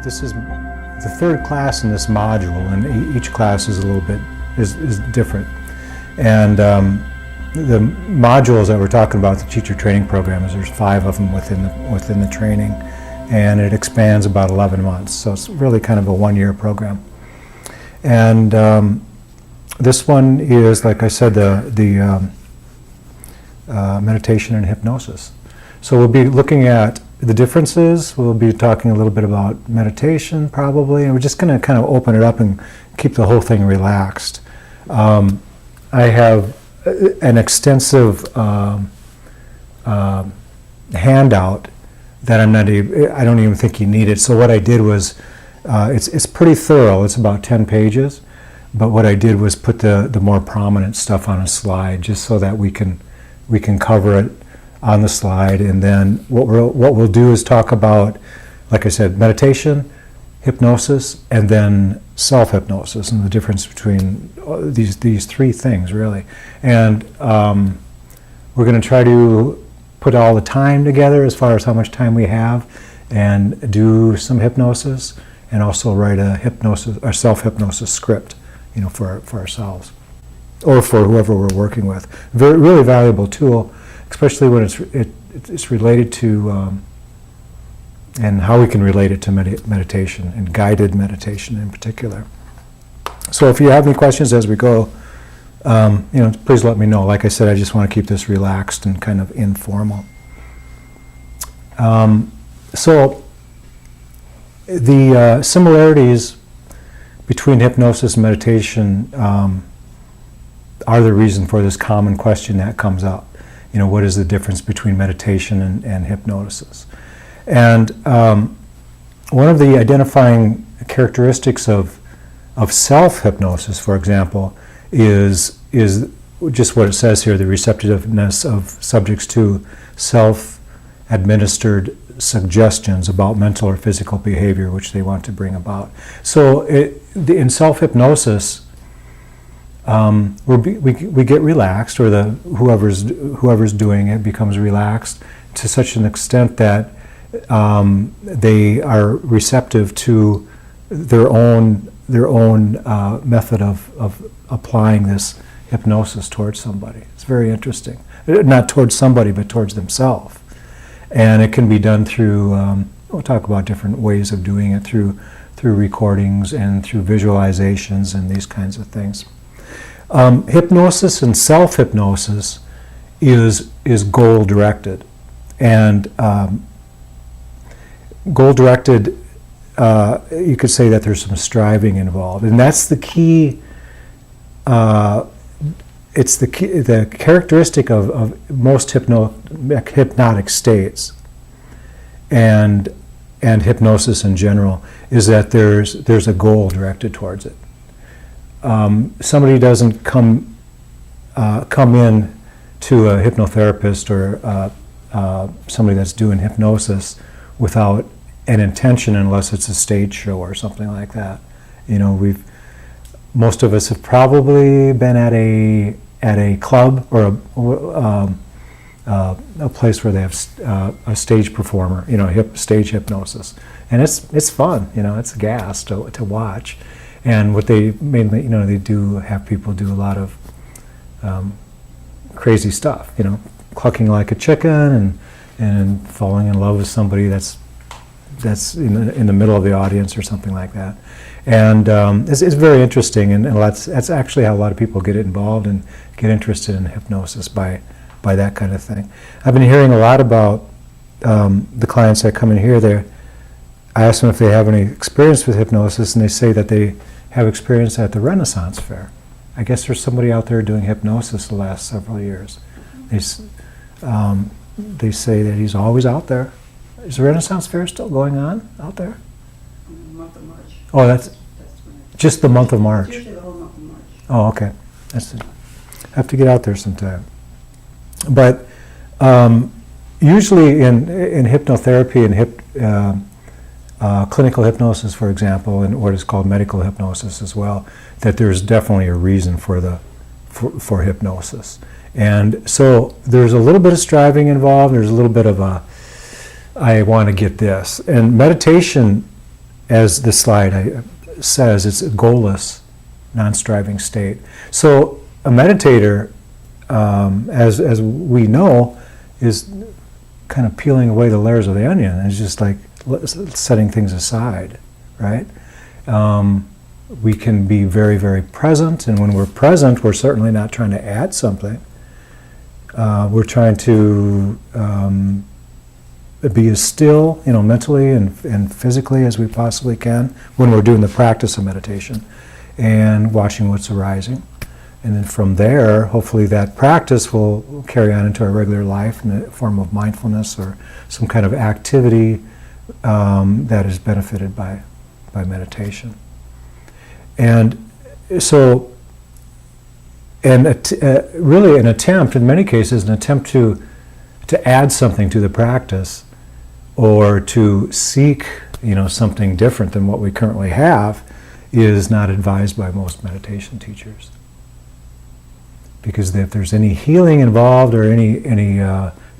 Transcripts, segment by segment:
This is the third class in this module, and each class is a little bit is different. And the modules that we're talking about, the teacher training program, there's 5 of them within the training, and it expands about 11 months. So it's really kind of a one-year program. And this one is, like I said, the meditation and hypnosis. So we'll be looking at the differences. We'll be talking a little bit about meditation, probably, and we're just going to kind of open it up and keep the whole thing relaxed. I have an extensive handout that I don't even think you need it. So what I did was, it's pretty thorough. It's about 10 pages, but what I did was put the more prominent stuff on a slide, just so that we can cover it on the slide. And then what we'll do is talk about, like I said, meditation, hypnosis, and then self-hypnosis, and the difference between these 3 things, really. And we're going to try to put all the time together as far as how much time we have, and do some hypnosis, and also write a hypnosis or self-hypnosis script, for ourselves or for whoever we're working with. Really valuable tool, especially when it's related to and how we can relate it to meditation, and guided meditation in particular. So if you have any questions as we go, please let me know. Like I said, I just want to keep this relaxed and kind of informal. So the similarities between hypnosis and meditation are the reason for this common question that comes up. What is the difference between meditation and hypnosis? And one of the identifying characteristics of self-hypnosis, for example, is just what it says here: the receptiveness of subjects to self-administered suggestions about mental or physical behavior which they want to bring about. So in self-hypnosis, we get relaxed, or whoever's doing it becomes relaxed to such an extent that they are receptive to their own method of applying this hypnosis towards somebody. It's very interesting. Not towards somebody, but towards themselves. And it can be done through, we'll talk about different ways of doing it, through recordings and through visualizations and these kinds of things. Hypnosis and self-hypnosis is goal-directed. And goal-directed, you could say that there's some striving involved. And that's the key. It's the characteristic of most hypnotic states and hypnosis in general, is that there's a goal directed towards it. Somebody doesn't come in to a hypnotherapist or somebody that's doing hypnosis without an intention, unless it's a stage show or something like that. Most of us have probably been at a club or a place where they have a stage performer, stage hypnosis, and it's fun. It's a gas to watch. And what they mainly, they do have people do a lot of crazy stuff, clucking like a chicken and falling in love with somebody that's in the middle of the audience or something like that. And it's very interesting, and that's actually how a lot of people get involved and get interested in hypnosis, by that kind of thing. I've been hearing a lot about the clients that come in here. I ask them if they have any experience with hypnosis, and they say that they have experience at the Renaissance Fair. I guess there's somebody out there doing hypnosis the last several years. They say that he's always out there. Is the Renaissance Fair still going on out there? The month of March. Oh, that's just the month of March. Usually the whole month of March. Oh, okay. I have to get out there sometime. But usually in hypnotherapy and clinical hypnosis, for example, and what is called medical hypnosis as well, that there's definitely a reason for hypnosis. And so there's a little bit of striving involved. There's a little bit of I want to get this. And meditation as the slide says, it's a goalless, non-striving state. So a meditator, as we know, is kind of peeling away the layers of the onion. It's just like setting things aside, right? We can be very, very present, and when we're present, we're certainly not trying to add something. We're trying to be as still, mentally and physically as we possibly can when we're doing the practice of meditation and watching what's arising. And then from there, hopefully that practice will carry on into our regular life in the form of mindfulness or some kind of activity that is benefited by meditation. And so, really an attempt, in many cases, an attempt to add something to the practice or to seek, something different than what we currently have is not advised by most meditation teachers. Because if there's any healing involved or any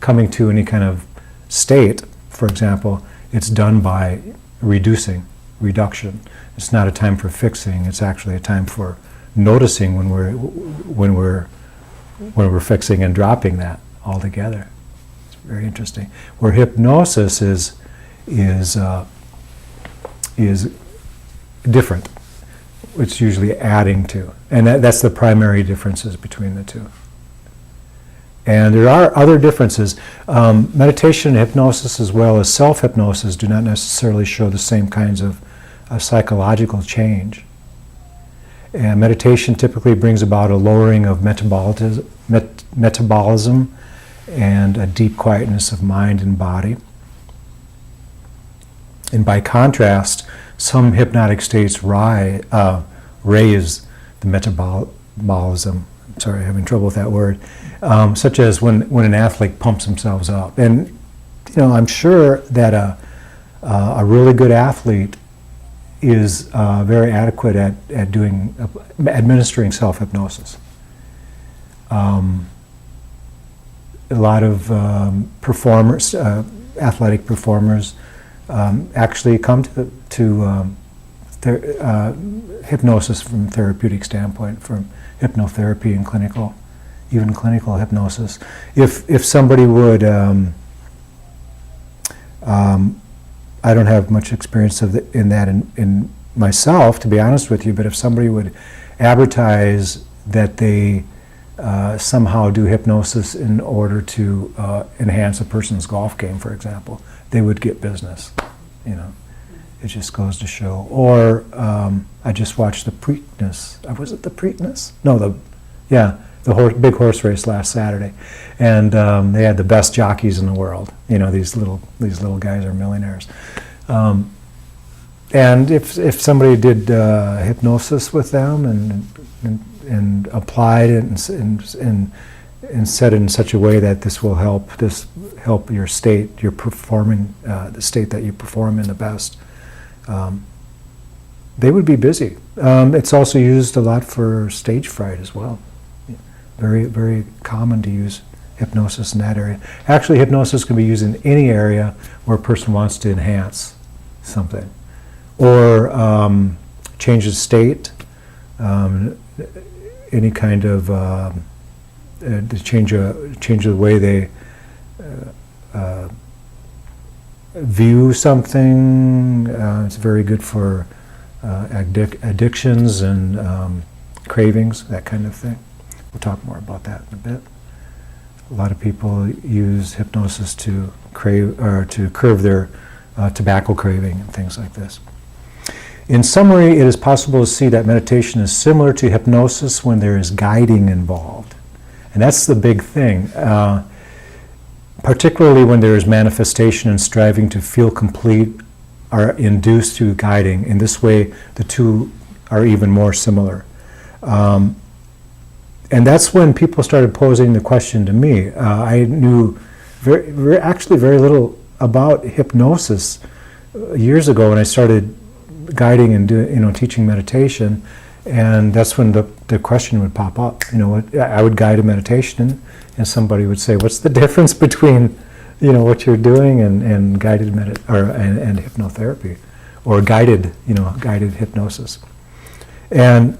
coming to any kind of state, for example, it's done by reduction. It's not a time for fixing. It's actually a time for noticing when we're fixing and dropping that altogether. It's very interesting. Where hypnosis is different. It's usually adding to, and that's the primary differences between the two. And there are other differences. Meditation and hypnosis, as well as self-hypnosis, do not necessarily show the same kinds of psychological change. And meditation typically brings about a lowering of metabolism and a deep quietness of mind and body. And by contrast, some hypnotic states raise the metabolism. I'm sorry, I'm having trouble with that word. Such as when an athlete pumps themselves up. And I'm sure that a really good athlete is very adequate at administering self-hypnosis. A lot of performers, athletic performers, actually come to hypnosis from therapeutic standpoint, from hypnotherapy and clinical hypnosis. If somebody would, I don't have much experience in that in myself, to be honest with you, but if somebody would advertise that they somehow do hypnosis in order to enhance a person's golf game, for example, they would get business. It just goes to show. Or I just watched the Preakness. Was it the Preakness? No, the big horse race last Saturday, and they had the best jockeys in the world. These little guys are millionaires. And if somebody did hypnosis with them and applied it and said it in such a way that this will help your state, your performing, the state that you perform in the best, they would be busy. It's also used a lot for stage fright as well. Very, very common to use hypnosis in that area. Actually, hypnosis can be used in any area where a person wants to enhance something or change the state, any kind of to change the way they view something. It's very good for addictions and cravings, that kind of thing. We'll talk more about that in a bit. A lot of people use hypnosis to curb their tobacco craving and things like this. In summary, it is possible to see that meditation is similar to hypnosis when there is guiding involved. And that's the big thing, particularly when there is manifestation and striving to feel complete are induced through guiding. In this way, the two are even more similar. And that's when people started posing the question to me. I knew actually very little about hypnosis years ago when I started guiding and teaching meditation, and that's when the question would pop up. I would guide a meditation, and somebody would say, "What's the difference between, what you're doing and guided and hypnotherapy?" or guided hypnosis. And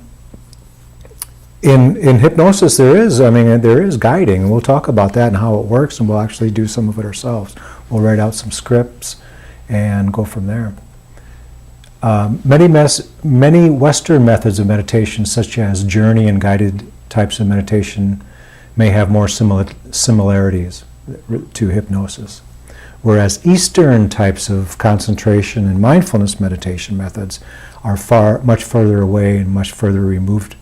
in hypnosis there is guiding, and we'll talk about that and how it works, and we'll actually do some of it ourselves. We'll write out some scripts and go from there. Many Western methods of meditation, such as journey and guided types of meditation, may have more similarities to hypnosis, whereas Eastern types of concentration and mindfulness meditation methods are much further away and much further removed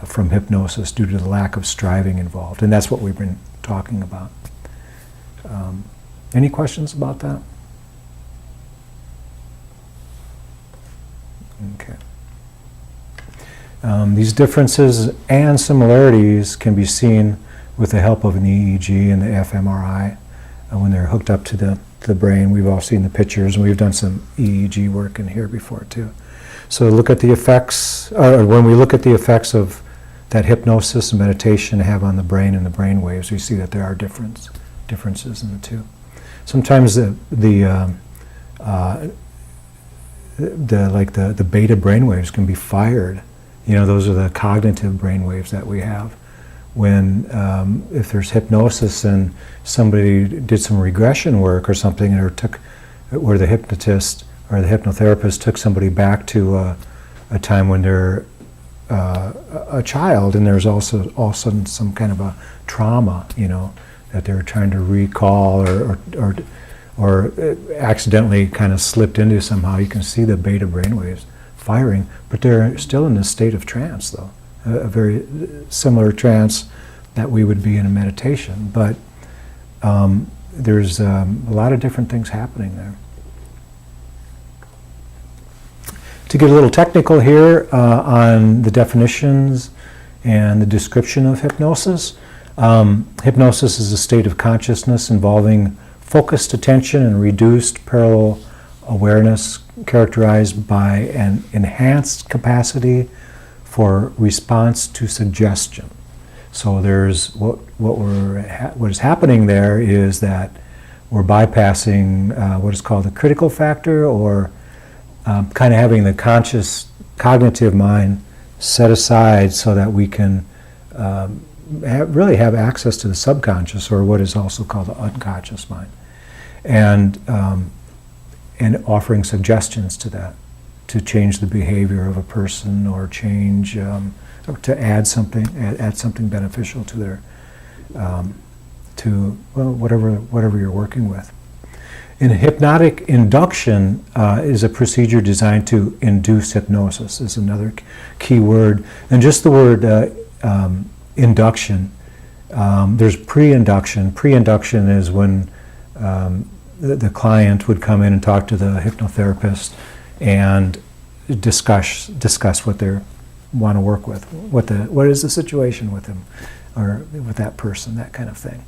from hypnosis due to the lack of striving involved. And that's what we've been talking about. Any questions about that? Okay. These differences and similarities can be seen with the help of an EEG and the fMRI when they're hooked up to the brain. We've all seen the pictures, and we've done some EEG work in here before too. So look at the effects, when we look at the effects of that hypnosis and meditation have on the brain and the brain waves, we see that there are differences in the two. Sometimes the beta brain waves can be fired. Those are the cognitive brain waves that we have. When if there's hypnosis and somebody did some regression work or something, where the hypnotist or the hypnotherapist took somebody back to a time when they're a child, and there's also all of a sudden some kind of a trauma, that they're trying to recall or accidentally kind of slipped into somehow. You can see the beta brainwaves firing, but they're still in this state of trance, though, a very similar trance that we would be in a meditation. But there's a lot of different things happening there. To get a little technical here on the definitions and the description of hypnosis. Hypnosis is a state of consciousness involving focused attention and reduced parallel awareness, characterized by an enhanced capacity for response to suggestion. So there's what is happening there is that we're bypassing what is called the critical factor, or kind of having the cognitive mind set aside so that we can really have access to the subconscious, or what is also called the unconscious mind, and offering suggestions to that, to change the behavior of a person, or change, or to add something beneficial to their, whatever you're working with. In hypnotic induction is a procedure designed to induce hypnosis, is another key word. And just the word induction, there's pre-induction. Pre-induction is when the client would come in and talk to the hypnotherapist and discuss what they want to work with, what is the situation with them or with that person, that kind of thing.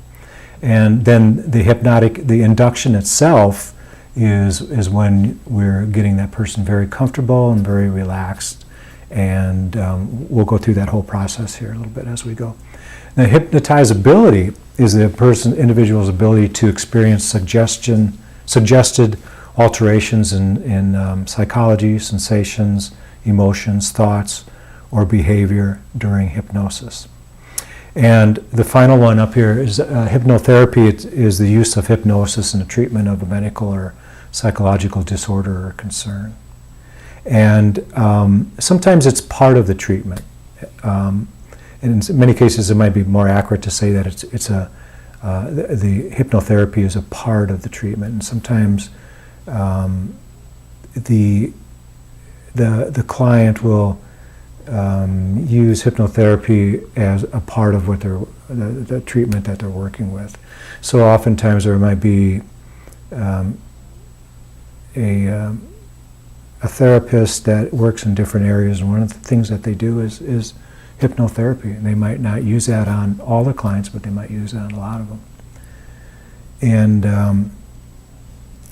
And then the induction itself is when we're getting that person very comfortable and very relaxed, and we'll go through that whole process here a little bit as we go. Now, hypnotizability is the individual's ability to experience suggested alterations in psychology, sensations, emotions, thoughts, or behavior during hypnosis. And the final one up here is hypnotherapy is the use of hypnosis in the treatment of a medical or psychological disorder or concern. And sometimes it's part of the treatment. And in many cases it might be more accurate to say that the hypnotherapy is a part of the treatment. And sometimes the client will use hypnotherapy as a part of what the treatment that they're working with. So oftentimes there might be a therapist that works in different areas, and one of the things that they do is hypnotherapy. And they might not use that on all the clients, but they might use it on a lot of them. And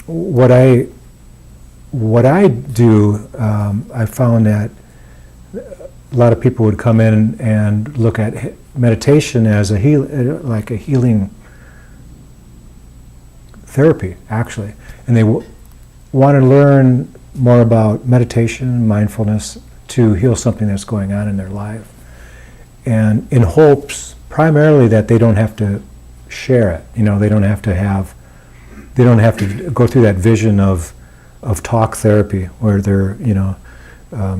what I do, I found that a lot of people would come in and look at meditation as like a healing therapy, actually, and they want to learn more about meditation, mindfulness, to heal something that's going on in their life. And in hopes, primarily, that they don't have to share it. They don't have to go through that vision of talk therapy, where they're,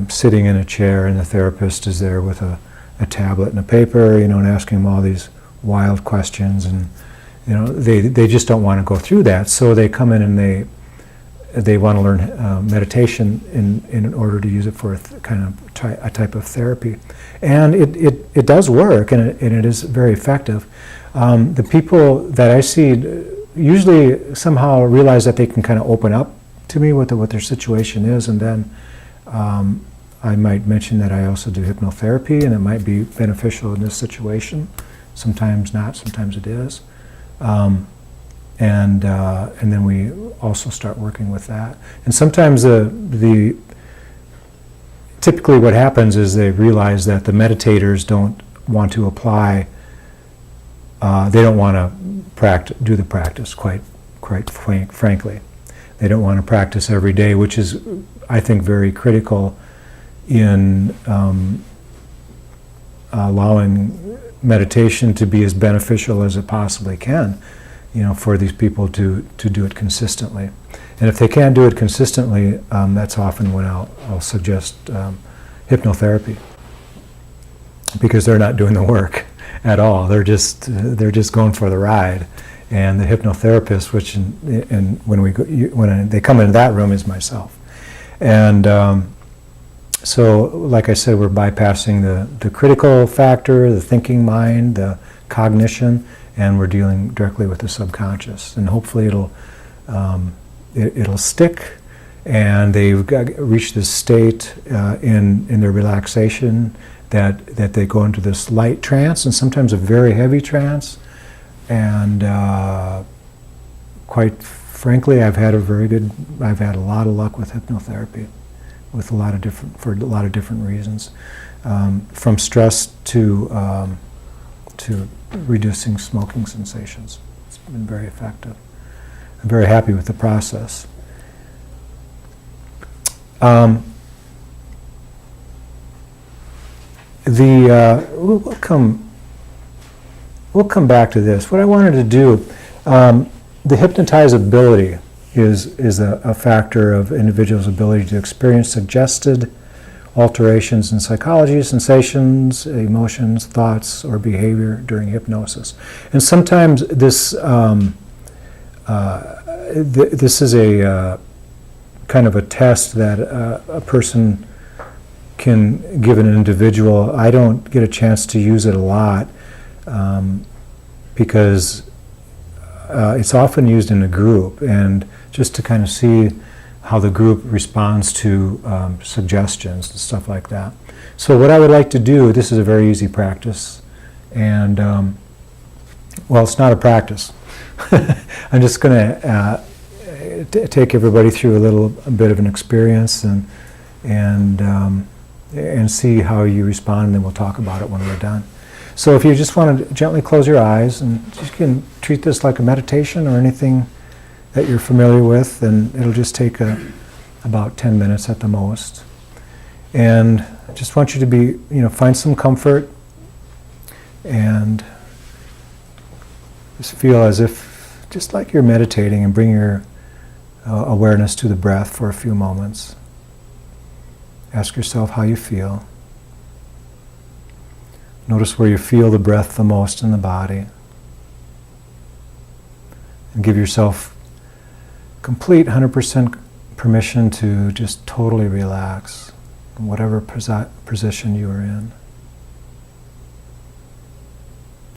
sitting in a chair and the therapist is there with a tablet and a paper, and asking them all these wild questions, and they just don't want to go through that. So they come in and they want to learn meditation in order to use it for a type of therapy, and it does work, and it is very effective. The people that I see usually somehow realize that they can kind of open up to me what their situation is, and then I might mention that I also do hypnotherapy, and it might be beneficial in this situation. Sometimes not, sometimes it is. And then we also start working with that. And sometimes typically what happens is they realize that the meditators don't want to apply, they don't want to do the practice quite frankly. They don't want to practice every day, which is, I think, very critical in allowing meditation to be as beneficial as it possibly can, for these people to do it consistently. And if they can't do it consistently, that's often when I'll suggest hypnotherapy, because they're not doing the work at all. They're just going for the ride. And the hypnotherapist, when they come into that room, is myself. And so, like I said, we're bypassing the critical factor, the thinking mind, the cognition, and we're dealing directly with the subconscious. And hopefully it'll stick, and they've reached this state in their relaxation that they go into this light trance, and sometimes a very heavy trance. And quite frankly, I've had a lot of luck with hypnotherapy, for a lot of different reasons, from stress to reducing smoking sensations. It's been very effective. I'm very happy with the process. We'll come back to this. What I wanted to do, the hypnotizability is a factor of individuals' ability to experience suggested alterations in psychology, sensations, emotions, thoughts, or behavior during hypnosis. And sometimes this is a kind of a test that a person can give an individual. I don't get a chance to use it a lot, because it's often used in a group, and just to kind of see how the group responds to suggestions and stuff like that. So what I would like to do, this is a very easy practice, and well, it's not a practice. I'm just going to take everybody through a bit of an experience and see how you respond, and then we'll talk about it when we're done. So if you just want to gently close your eyes, and you can treat this like a meditation or anything that you're familiar with, and it'll just take about 10 minutes at the most. And I just want you to find some comfort, and just feel as if, just like you're meditating, and bring your awareness to the breath for a few moments. Ask yourself how you feel. Notice where you feel the breath the most in the body. And give yourself complete 100% permission to just totally relax in whatever position you are in.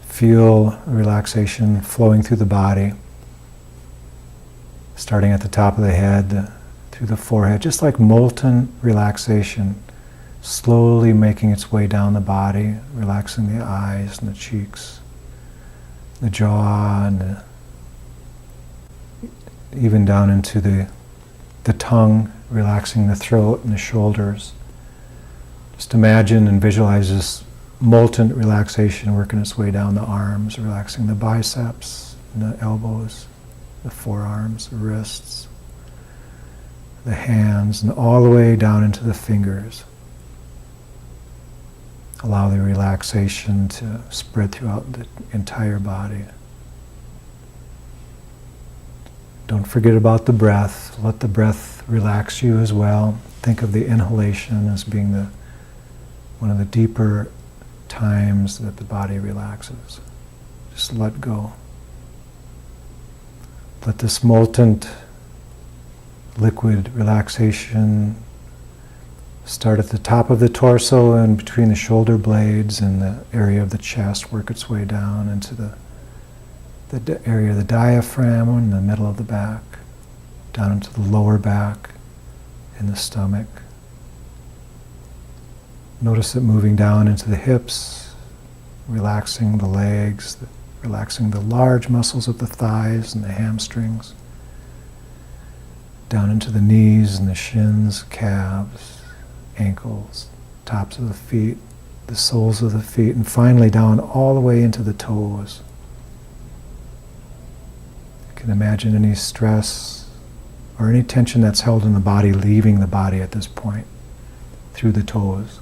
Feel relaxation flowing through the body, starting at the top of the head, through the forehead, just like molten relaxation, slowly making its way down the body, relaxing the eyes and the cheeks, the jaw, and even down into the tongue, relaxing the throat and the shoulders. Just imagine and visualize this molten relaxation working its way down the arms, relaxing the biceps, and the elbows, the forearms, the wrists, the hands, and all the way down into the fingers. Allow the relaxation to spread throughout the entire body. Don't forget about the breath. Let the breath relax you as well. Think of the inhalation as being one of the deeper times that the body relaxes. Just let go. Let this molten liquid relaxation start at the top of the torso and between the shoulder blades and the area of the chest, work its way down into the area of the diaphragm in the middle of the back, down into the lower back and the stomach. Notice it moving down into the hips, relaxing the legs, relaxing the large muscles of the thighs and the hamstrings, down into the knees and the shins, calves, ankles, tops of the feet, the soles of the feet, and finally down all the way into the toes. You can imagine any stress or any tension that's held in the body leaving the body at this point, through the toes,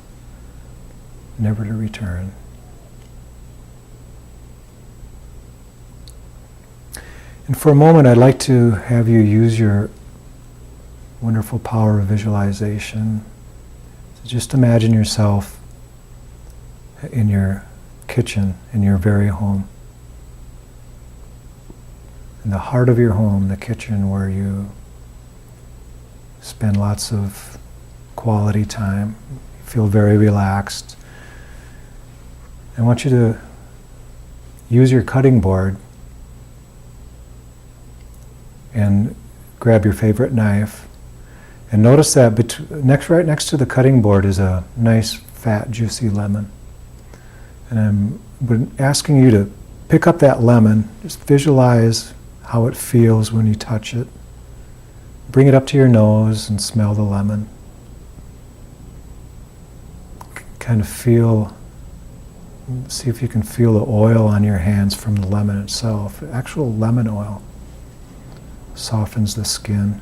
never to return. And for a moment, I'd like to have you use your wonderful power of visualization. So just imagine yourself in your kitchen, in your very home. In the heart of your home, the kitchen where you spend lots of quality time, feel very relaxed. I want you to use your cutting board and grab your favorite knife. And notice that right next to the cutting board is a nice, fat, juicy lemon. And I'm asking you to pick up that lemon, just visualize how it feels when you touch it. Bring it up to your nose and smell the lemon. Kind of see if you can feel the oil on your hands from the lemon itself. Actual lemon oil softens the skin.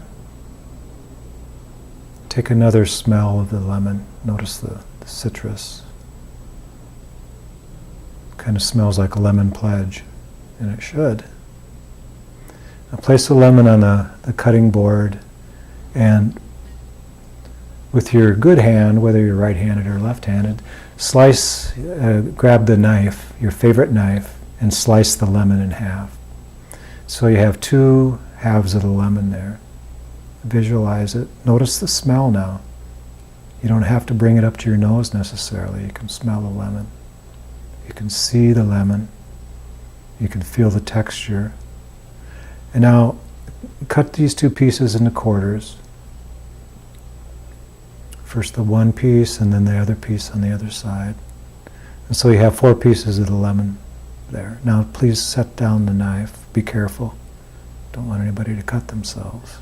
Take another smell of the lemon. Notice the citrus. Kind of smells like a lemon pledge, and it should. Now place the lemon on the cutting board, and with your good hand, whether you're right-handed or left-handed, grab the knife, your favorite knife, and slice the lemon in half. So you have two halves of the lemon there. Visualize it. Notice the smell now. You don't have to bring it up to your nose necessarily. You can smell the lemon. You can see the lemon. You can feel the texture. And now cut these two pieces into quarters. First the one piece and then the other piece on the other side. And so you have 4 pieces of the lemon there. Now please set down the knife. Be careful. Don't want anybody to cut themselves.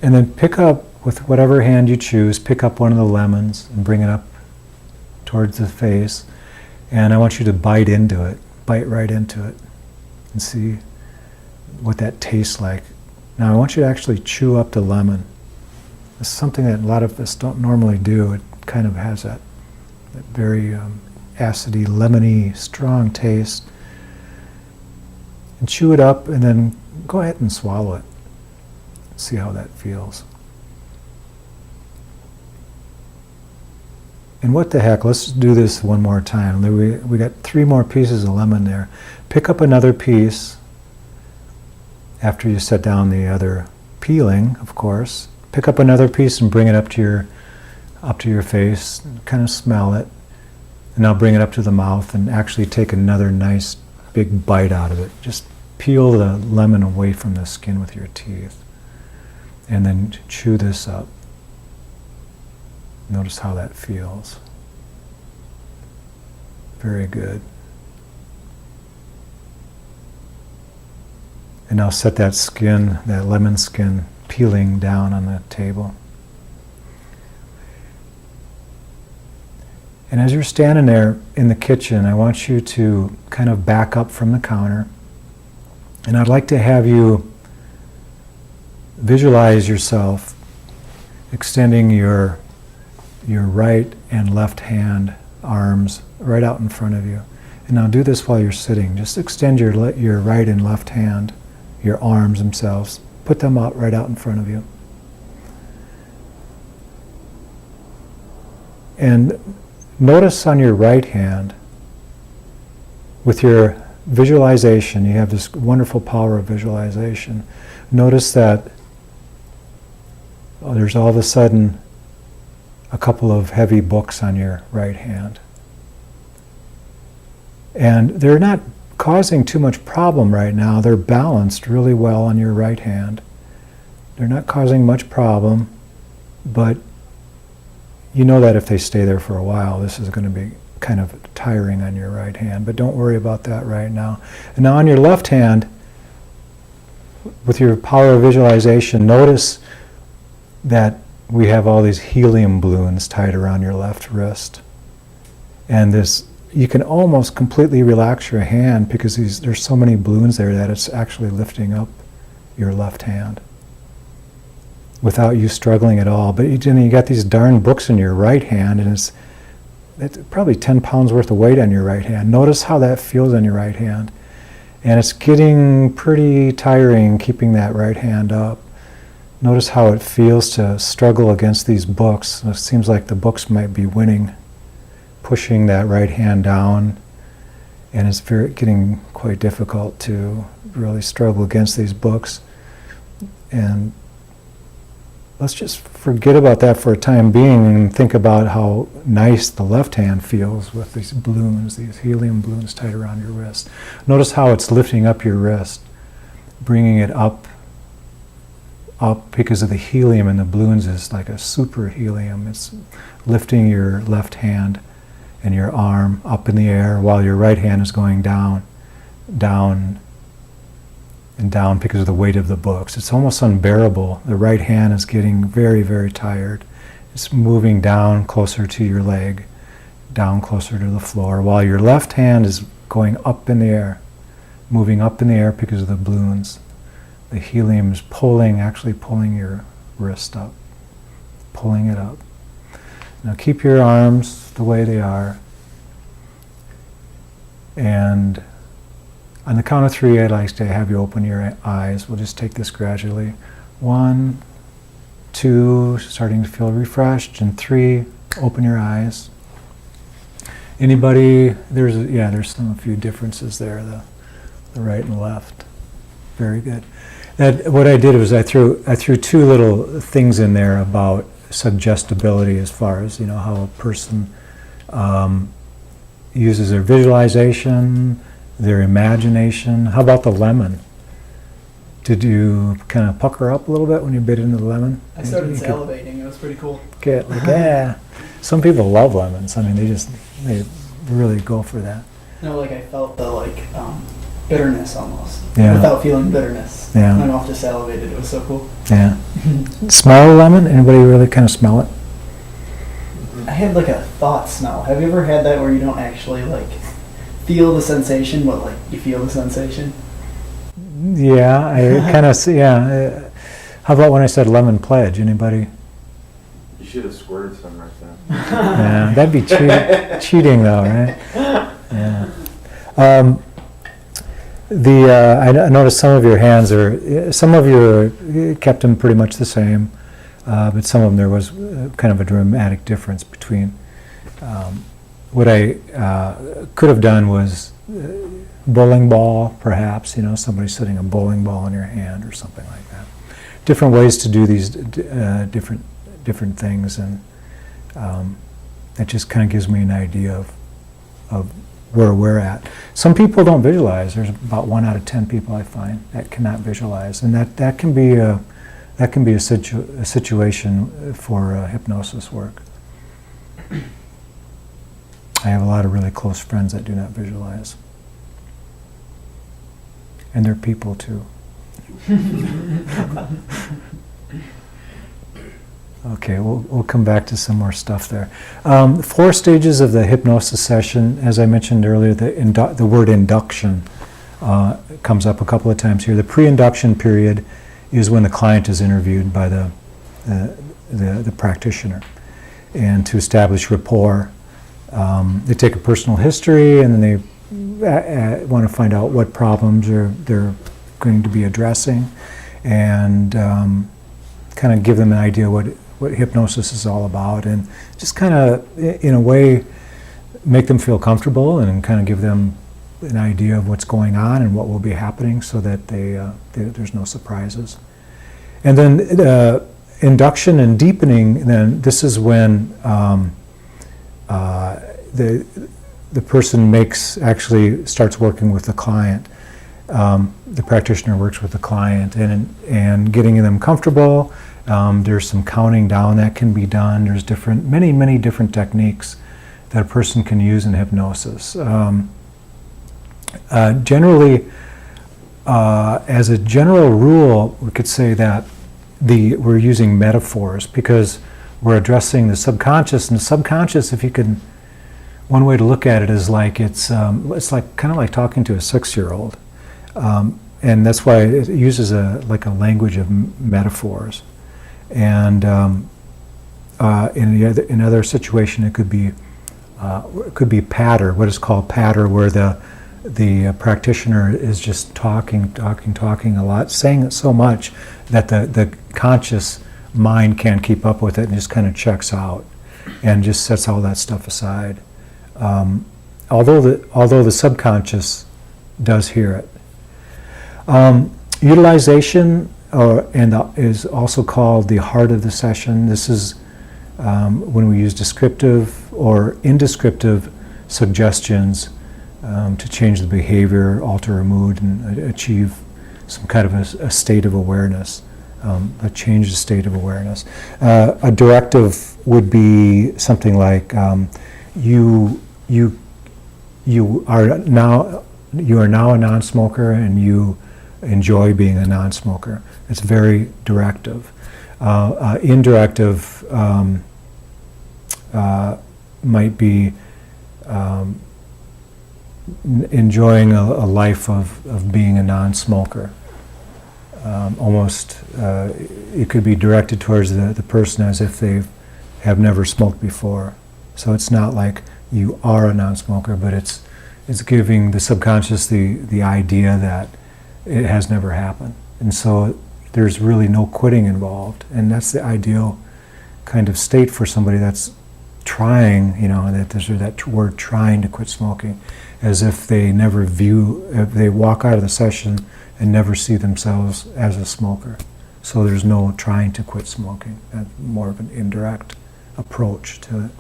And then pick up, with whatever hand you choose, pick up one of the lemons and bring it up towards the face. And I want you to bite into it. Bite right into it. And see what that tastes like. Now I want you to actually chew up the lemon. It's something that a lot of us don't normally do. It kind of has that very acidy, lemony, strong taste. And chew it up and then go ahead and swallow it. See how that feels. And what the heck, let's do this one more time. We got 3 more pieces of lemon there. Pick up another piece after you set down the other peeling, of course. Pick up another piece and bring it up to your face. Kind of smell it. And now bring it up to the mouth and actually take another nice big bite out of it. Just peel the lemon away from the skin with your teeth. And then chew this up. Notice how that feels. Very good. And now set that skin, that lemon skin, peeling down on the table. And as you're standing there in the kitchen, I want you to kind of back up from the counter. And I'd like to have you visualize yourself extending your right and left hand arms right out in front of you. And now do this while you're sitting. Just extend your right and left hand, your arms themselves. Put them out right out in front of you. And notice on your right hand, with your visualization, you have this wonderful power of visualization. Notice that there's all of a sudden a couple of heavy books on your right hand. And they're not causing too much problem right now. They're balanced really well on your right hand. They're not causing much problem, but you know that if they stay there for a while, this is going to be kind of tiring on your right hand, but don't worry about that right now. And now on your left hand, with your power of visualization, notice that we have all these helium balloons tied around your left wrist. And you can almost completely relax your hand because there's so many balloons there that it's actually lifting up your left hand without you struggling at all. But you got these darn books in your right hand, and it's probably 10 pounds worth of weight on your right hand. Notice how that feels on your right hand. And it's getting pretty tiring keeping that right hand up. Notice how it feels to struggle against these books. It seems like the books might be winning, pushing that right hand down, and it's getting quite difficult to really struggle against these books. And let's just forget about that for a time being and think about how nice the left hand feels with these balloons, these helium balloons tied around your wrist. Notice how it's lifting up your wrist, bringing it up because of the helium in the balloons is like a super helium. It's lifting your left hand and your arm up in the air while your right hand is going down, down, and down because of the weight of the books. It's almost unbearable. The right hand is getting very, very tired. It's moving down closer to your leg, down closer to the floor, while your left hand is going up in the air, moving up in the air because of the balloons. The helium is actually pulling your wrist up, pulling it up. Now keep your arms the way they are. And on the count of 3, I'd like to have you open your eyes. We'll just take this gradually. 1, 2, starting to feel refreshed, and 3, open your eyes. Anybody? There's a few differences there, the right and the left. Very good. What I did was I threw 2 little things in there about suggestibility, as far as how a person uses their visualization, their imagination. How about the lemon? Did you kind of pucker up a little bit when you bit into the lemon? I started salivating. It was pretty cool. Yeah. Some people love lemons. I mean, they really go for that. No, I felt the bitterness almost. Yeah. Without feeling bitterness. Yeah. My mouth just salivated. It was so cool. Yeah. Smell the lemon? Anybody really kind of smell it? I had a thought smell. Have you ever had that where you don't actually feel the sensation, but you feel the sensation? Yeah, I kind of see. Yeah. How about when I said lemon pledge? Anybody? You should have squirted some right then. Yeah, that'd be cheating though, right? Yeah. I noticed some of your hands some of you kept them pretty much the same, but some of them there was kind of a dramatic difference between. What I could have done was bowling ball, perhaps, somebody sitting a bowling ball in your hand or something like that. Different ways to do these different things, and that just kind of gives me an idea of where we're at. Some people don't visualize. There's about 1 out of 10 people I find that cannot visualize, and that can be a situation for hypnosis work. I have a lot of really close friends that do not visualize. And they're people too. Okay, we'll come back to some more stuff there. 4 stages of the hypnosis session. As I mentioned earlier, the word induction comes up a couple of times here. The pre-induction period is when the client is interviewed by the practitioner, and to establish rapport. They take a personal history, and then they want to find out what problems they're going to be addressing, and kind of give them an idea what hypnosis is all about, and just kind of, in a way, make them feel comfortable and kind of give them an idea of what's going on and what will be happening, so that there's no surprises. And then induction and deepening, then this is when the person actually starts working with the client. The practitioner works with the client and getting them comfortable. There's some counting down that can be done. There's many different techniques that a person can use in hypnosis. Generally, as a general rule, we could say that we're using metaphors because we're addressing the subconscious. And the subconscious, one way to look at it is like it's like kind of like talking to a 6-year-old, and that's why it uses a language of metaphors. And in other situation, it could be patter, what is called patter, where the practitioner is just talking a lot, saying it so much that the conscious mind can't keep up with it and just kind of checks out and just sets all that stuff aside. Although the subconscious does hear it. Utilization is also called the heart of the session. This is when we use descriptive or indescriptive suggestions to change the behavior, alter a mood, and achieve some kind of a state of awareness, a changed state of awareness. A directive would be something like, you are now a non-smoker, and you enjoy being a non-smoker. It's very directive. Indirective might be enjoying a life of being a non-smoker. Almost, it could be directed towards the person as if they have never smoked before. So it's not like you are a non-smoker, but it's giving the subconscious the idea that it has never happened. And so there's really no quitting involved. And that's the ideal kind of state for somebody that's trying, that word trying to quit smoking, as if they if they walk out of the session and never see themselves as a smoker. So there's no trying to quit smoking. That's more of an indirect approach to it.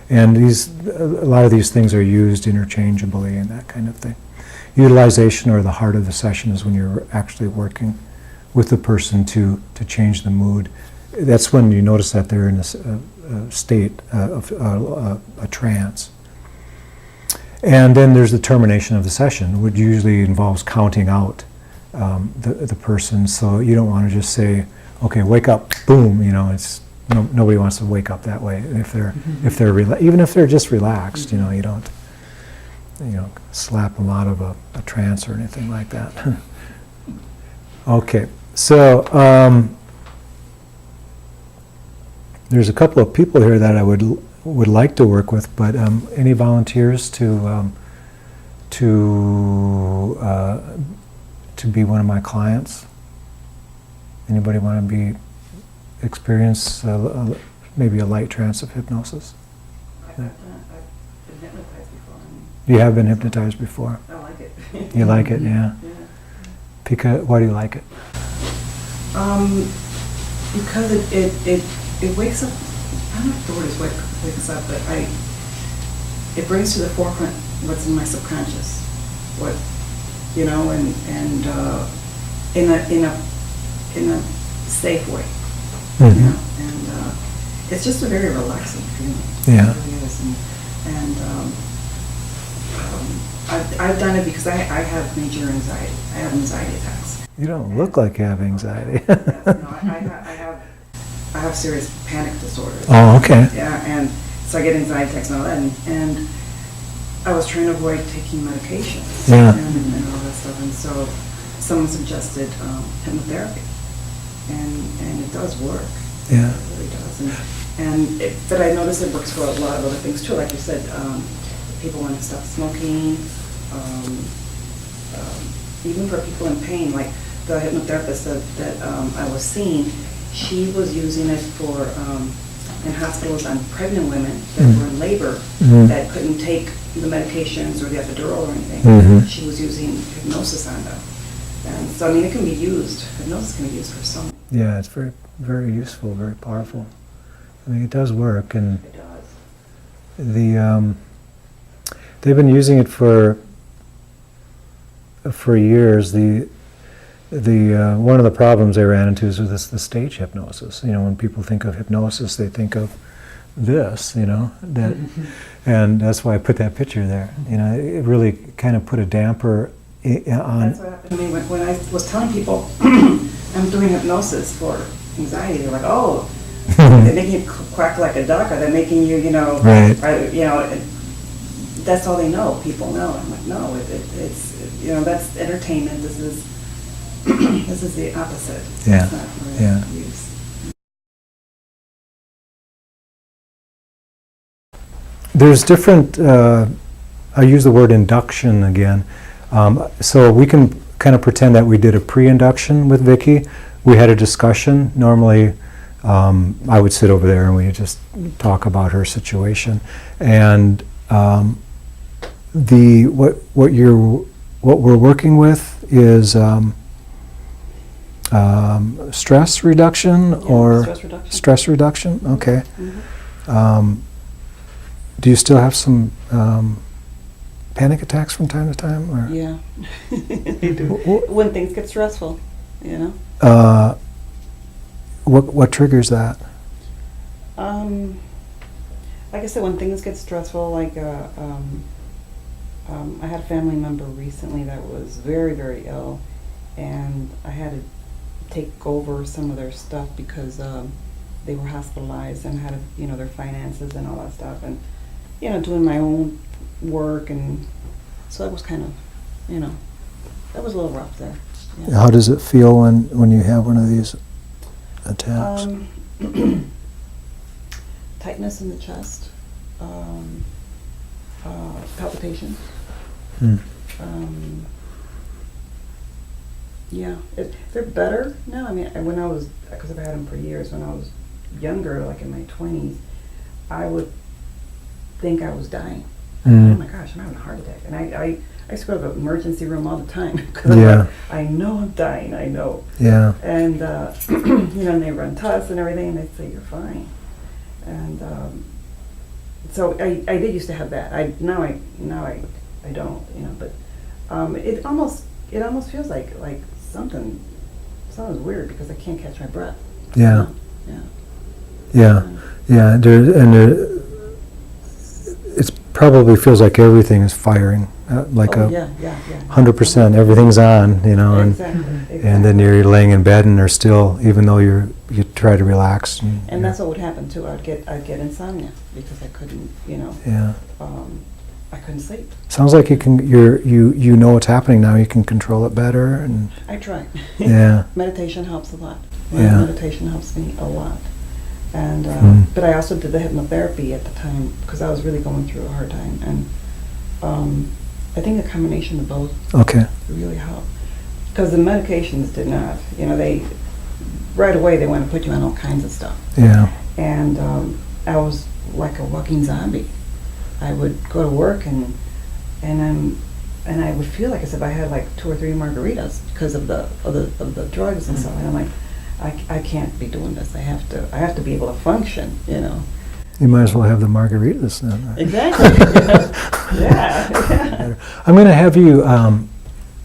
And a lot of these things are used interchangeably and that kind of thing. Utilization, or the heart of the session, is when you're actually working with the person to change the mood. That's when you notice that they're in a state of a trance. And then there's the termination of the session, which usually involves counting out the person. So you don't want to just say, "Okay, wake up," boom. Nobody wants to wake up that way. Even if they're just relaxed, you don't slap them out of a trance or anything like that. Okay, so there's a couple of people here that I would like to work with, but any volunteers to be one of my clients? Anybody want to experience maybe a light trance of hypnosis? I've been hypnotized before. You have been hypnotized before. I like it. You like it, yeah. Yeah. Why do you like it? Because it wakes up. I don't know if the word is wakes up, but it brings to the forefront what's in my subconscious, and in a safe way. Mm-hmm. And it's just a very relaxing feeling. Yeah. It really is. I've done it because I have major anxiety. I have anxiety attacks. You don't look like you have anxiety. I have serious panic disorder. Oh, okay. Yeah, and so I get anxiety attacks and all that. And I was trying to avoid taking medication. Yeah. And all that stuff. And so someone suggested hypnotherapy. and it does work. Yeah. It really does. But I notice it works for a lot of other things too. Like you said, people want to stop smoking. Even for people in pain, like the hypnotherapist that I was seeing, she was using it for in hospitals on pregnant women that were in labor that couldn't take the medications or the epidural or anything. She was using hypnosis on them. And so, I mean, it can be used. Hypnosis can be used for some. Yeah, it's very, very useful, very powerful. I mean, it does work, and It does. they've been using it for years. The one of the problems they ran into is with the stage hypnosis. You know, when people think of hypnosis, they think of this. You know, that, and that's why I put that picture there. You know, it really kind of put a damper on. That's what happened to me when I was telling people I'm doing hypnosis for anxiety. They're like, "Oh, they're making you quack like a duck, or they're making you, you know, Right. That's all they know. People know." I'm like, "No, it's you know, that's entertainment. This is this is the opposite. Yeah. It's not really Yeah. use." There's different, I use the word induction again. So we can kind of pretend that we did a pre-induction with Vicki. We had a discussion. Normally, I would sit over there and we would just talk about her situation. And what we're working with is stress reduction or stress reduction. stress reduction. Okay. Mhm. Do you still have some panic attacks from time to time? Or? Yeah. Wh- When things get stressful, you know. What triggers that? Like I said, when things get stressful, like I had a family member recently that was very, very ill, and I had to take over some of their stuff because they were hospitalized and had, you know, their finances and all that stuff, and you know, doing my own work, and so that was kind of, you know, that was a little rough there. Yeah. How does it feel when you have one of these attacks? Tightness in the chest, palpitation. Hmm. Yeah, they're better now. I mean, when I was, because I've had them for years, when I was younger, like in my 20s, I would think I was dying. Mm. Oh my gosh, I'm having a heart attack. And I used to go to the emergency room all the time because Yeah. I know I'm dying, I know. Yeah. And, you know, and they run tests and everything, and they say, you're fine. And so I did used to have that. Now I don't, you know, but it almost feels like something's weird because I can't catch my breath. Yeah. Yeah. Yeah. Yeah. It probably feels like everything is firing, like Oh, a yeah. 100%. Everything's on, you know, Exactly. and then you're laying in bed and they're still, even though you try to relax. And that's what would happen too. I'd get insomnia because I couldn't, you know, Yeah. I couldn't sleep. Sounds like you know what's happening now. You can control it better, and I try. yeah. Meditation helps a lot. Yeah. Meditation helps me a lot. And but I also did the hypnotherapy at the time because I was really going through a hard time, and I think a combination of both Okay. really helped. Because the medications did not. You know, they right away they want to put you on all kinds of stuff. Yeah. And I was like a walking zombie. I would go to work and I would feel like as if I had like 2 or 3 margaritas because of the drugs and stuff. And I'm like, I can't be doing this. I have to be able to function, you know. You might as well have the margaritas then. Right? Exactly. Yeah. I'm going to have you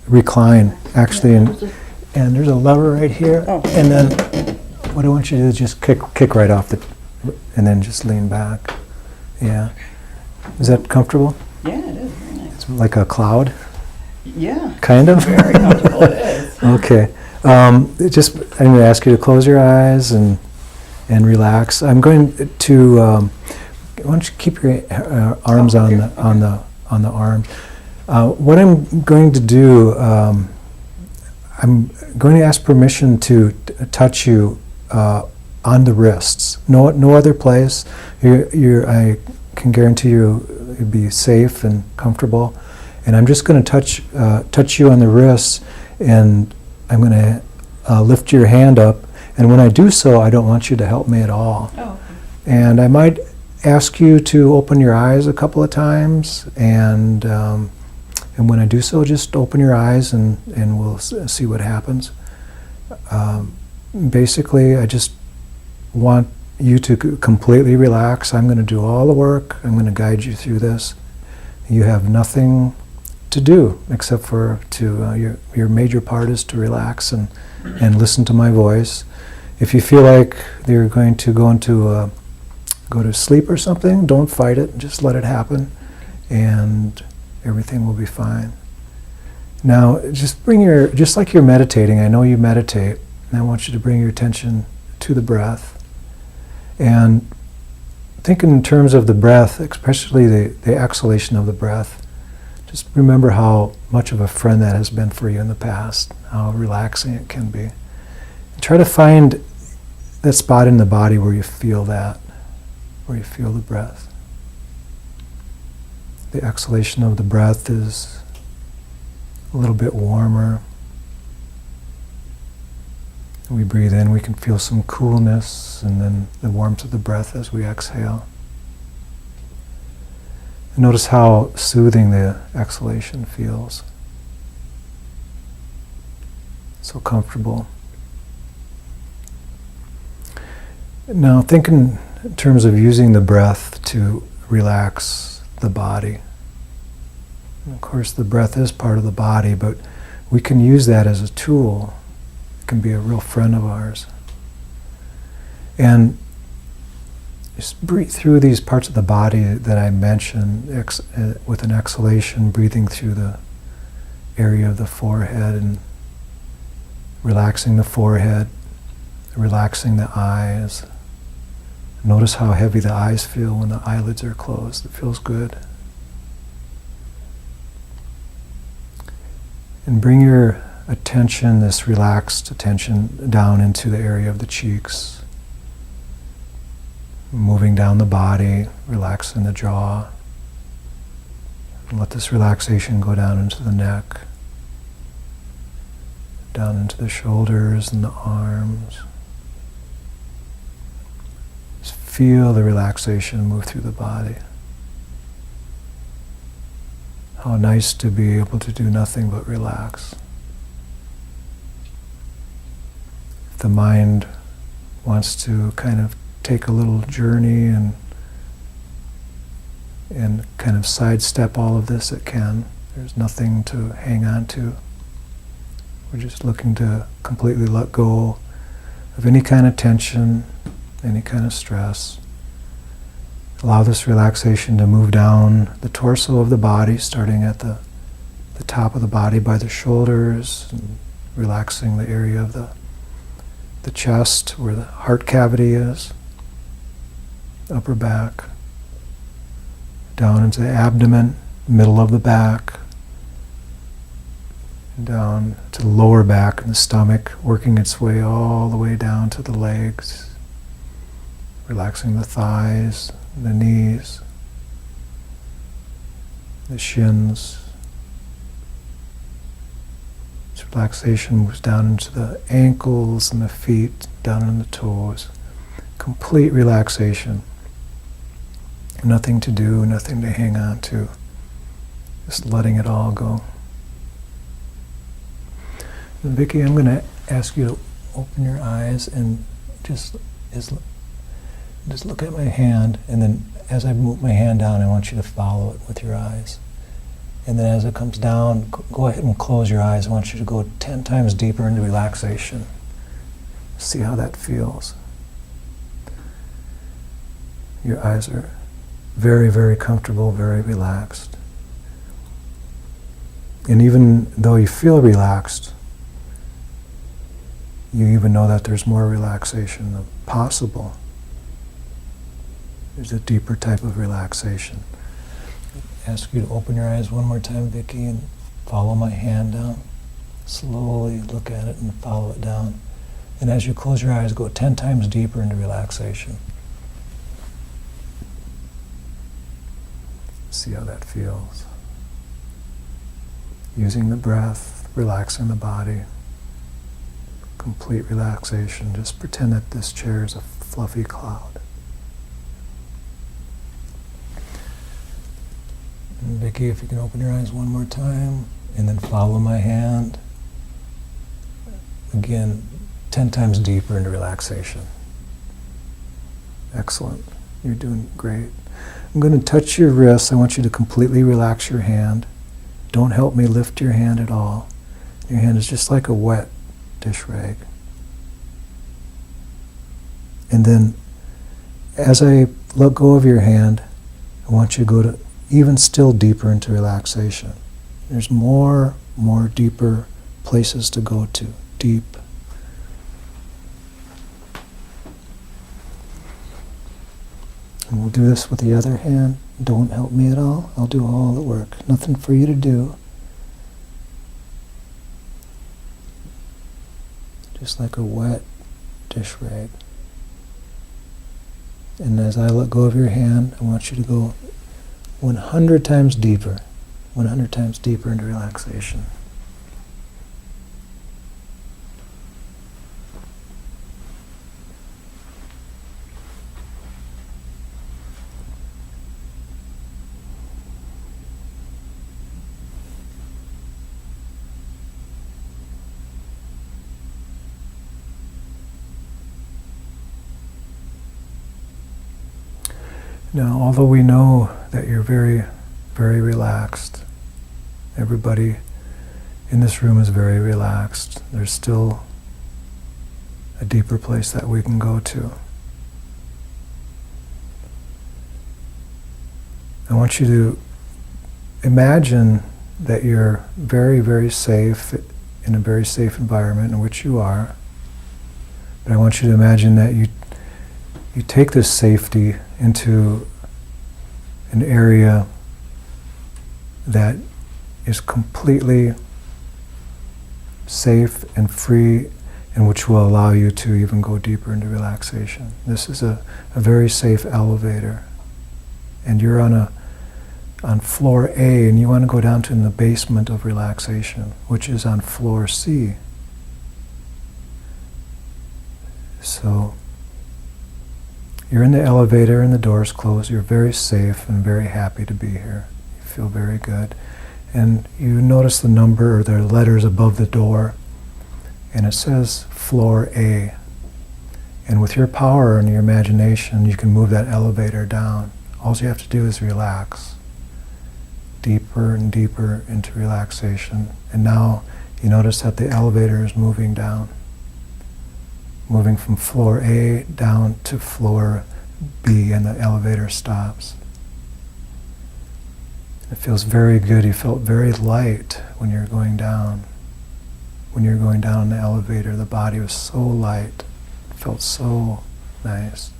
recline, actually, and there's a lever right here. Oh. And then what I want you to do is just kick right off and then just lean back. Yeah. Is that comfortable? Yeah, it is very nice. It's like a cloud, Yeah. kind of? Very comfortable. It is. Okay. I'm going to ask you to close your eyes and relax. I'm going to. Why don't you keep your arms on the arms? What I'm going to do, I'm going to ask permission to touch you on the wrists. No other place. I can guarantee you'll be safe and comfortable. And I'm just going to touch you on the wrists, and I'm going to lift your hand up. And when I do so, I don't want you to help me at all. Oh, okay. And I might ask you to open your eyes a couple of times, and when I do so, just open your eyes, and we'll see what happens. Basically, I just want you to completely relax. I'm going to do all the work. I'm going to guide you through this. You have nothing to do except for your major part is to relax and listen to my voice. If you feel like you're going to go to sleep or something, don't fight it. Just let it happen, and everything will be fine. Now, just like you're meditating, I know you meditate, and I want you to bring your attention to the breath. And think in terms of the breath, especially the exhalation of the breath. Just remember how much of a friend that has been for you in the past, how relaxing it can be. And try to find that spot in the body where you feel that, where you feel the breath. The exhalation of the breath is a little bit warmer. We breathe in, we can feel some coolness, and then the warmth of the breath as we exhale. And notice how soothing the exhalation feels. So comfortable. Now think in terms of using the breath to relax the body. And of course, the breath is part of the body, but we can use that as a tool. It can be a real friend of ours. And just breathe through these parts of the body that I mentioned with an exhalation, breathing through the area of the forehead and relaxing the forehead, relaxing the eyes. Notice how heavy the eyes feel when the eyelids are closed. It feels good. And bring your attention, this relaxed attention, down into the area of the cheeks. Moving down the body, relaxing the jaw. And let this relaxation go down into the neck, down into the shoulders and the arms. Just feel the relaxation move through the body. How nice to be able to do nothing but relax. If the mind wants to kind of take a little journey and kind of sidestep all of this, it can. There's nothing to hang on to. We're just looking to completely let go of any kind of tension, any kind of stress. Allow this relaxation to move down the torso of the body, starting at the top of the body by the shoulders, and relaxing the area of the chest where the heart cavity is, upper back, down into the abdomen, middle of the back, and down to the lower back and the stomach, working its way all the way down to the legs, relaxing the thighs, the knees, the shins. This relaxation moves down into the ankles and the feet, down in the toes. Complete relaxation. Nothing to do, nothing to hang on to. Just letting it all go. And Vicki, I'm going to ask you to open your eyes and just look at my hand, and then as I move my hand down, I want you to follow it with your eyes. And then as it comes down, go ahead and close your eyes. I want you to go 10 times deeper into relaxation. See how that feels. Your eyes are very, very comfortable, very relaxed. And even though you feel relaxed, you even know that there's more relaxation possible. There's a deeper type of relaxation. I ask you to open your eyes one more time, Vicki, and follow my hand down. Slowly look at it and follow it down. And as you close your eyes, go 10 times deeper into relaxation. See how that feels. Using the breath, relaxing the body. Complete relaxation. Just pretend that this chair is a fluffy cloud. And Vicki, if you can open your eyes one more time, and then follow my hand. Again, 10 times deeper into relaxation. Excellent. You're doing great. I'm going to touch your wrists. I want you to completely relax your hand. Don't help me lift your hand at all. Your hand is just like a wet dish rag. And then, as I let go of your hand, I want you to go to even still deeper into relaxation. There's more deeper places to go to. Deep. And we'll do this with the other hand. Don't help me at all. I'll do all the work. Nothing for you to do. Just like a wet dish rag. And as I let go of your hand, I want you to go 100 times deeper. 100 times deeper into relaxation. Now, although we know that you're very, very relaxed, everybody in this room is very relaxed, there's still a deeper place that we can go to. I want you to imagine that you're very, very safe in a very safe environment, in which you are. But I want you to imagine that you take this safety into an area that is completely safe and free, and which will allow you to even go deeper into relaxation. This is a very safe elevator, and you're on floor A, and you want to go down to the basement of relaxation, which is on floor C. So you're in the elevator and the door's closed. You're very safe and very happy to be here. You feel very good. And you notice the number or the letters above the door, and it says floor A. And with your power and your imagination, you can move that elevator down. All you have to do is relax. Deeper and deeper into relaxation. And now you notice that the elevator is moving down. Moving from floor A down to floor B, and the elevator stops. It feels very good. You felt very light when you're going down. When you're going down in the elevator, the body was so light. It felt so nice.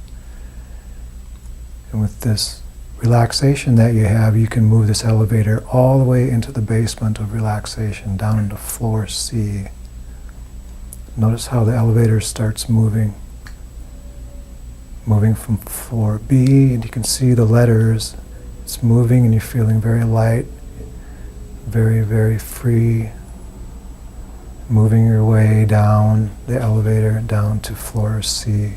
And with this relaxation that you have, you can move this elevator all the way into the basement of relaxation, down into floor C. Notice how the elevator starts moving from floor B, and you can see the letters. It's moving, and you're feeling very light, very, very free, moving your way down the elevator, down to floor C.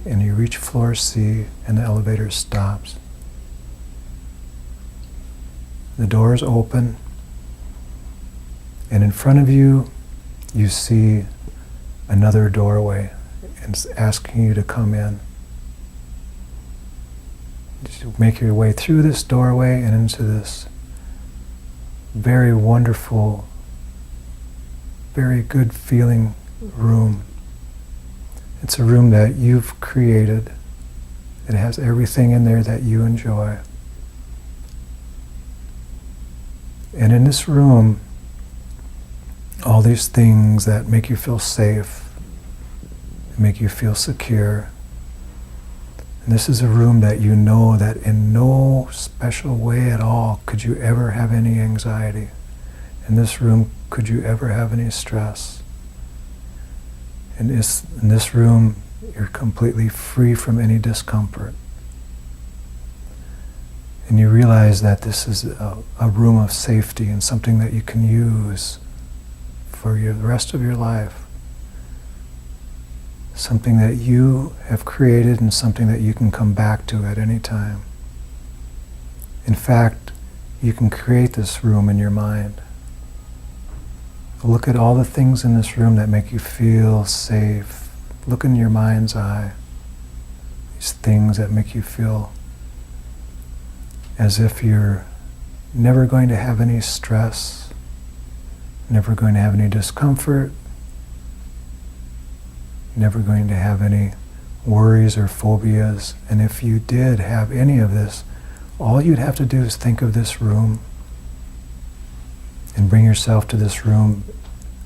And you reach floor C, and the elevator stops. The door is open, and in front of you, you see another doorway, and it's asking you to come in. Just make your way through this doorway and into this very wonderful, very good feeling room. It's a room that you've created. It has everything in there that you enjoy. And in this room, all these things that make you feel safe, make you feel secure. And this is a room that you know that in no special way at all could you ever have any anxiety. In this room, could you ever have any stress? In this room, you're completely free from any discomfort. And you realize that this is a room of safety and something that you can use for the rest of your life. Something that you have created and something that you can come back to at any time. In fact, you can create this room in your mind. Look at all the things in this room that make you feel safe. Look in your mind's eye. These things that make you feel as if you're never going to have any stress, never going to have any discomfort, never going to have any worries or phobias. And if you did have any of this, all you'd have to do is think of this room and bring yourself to this room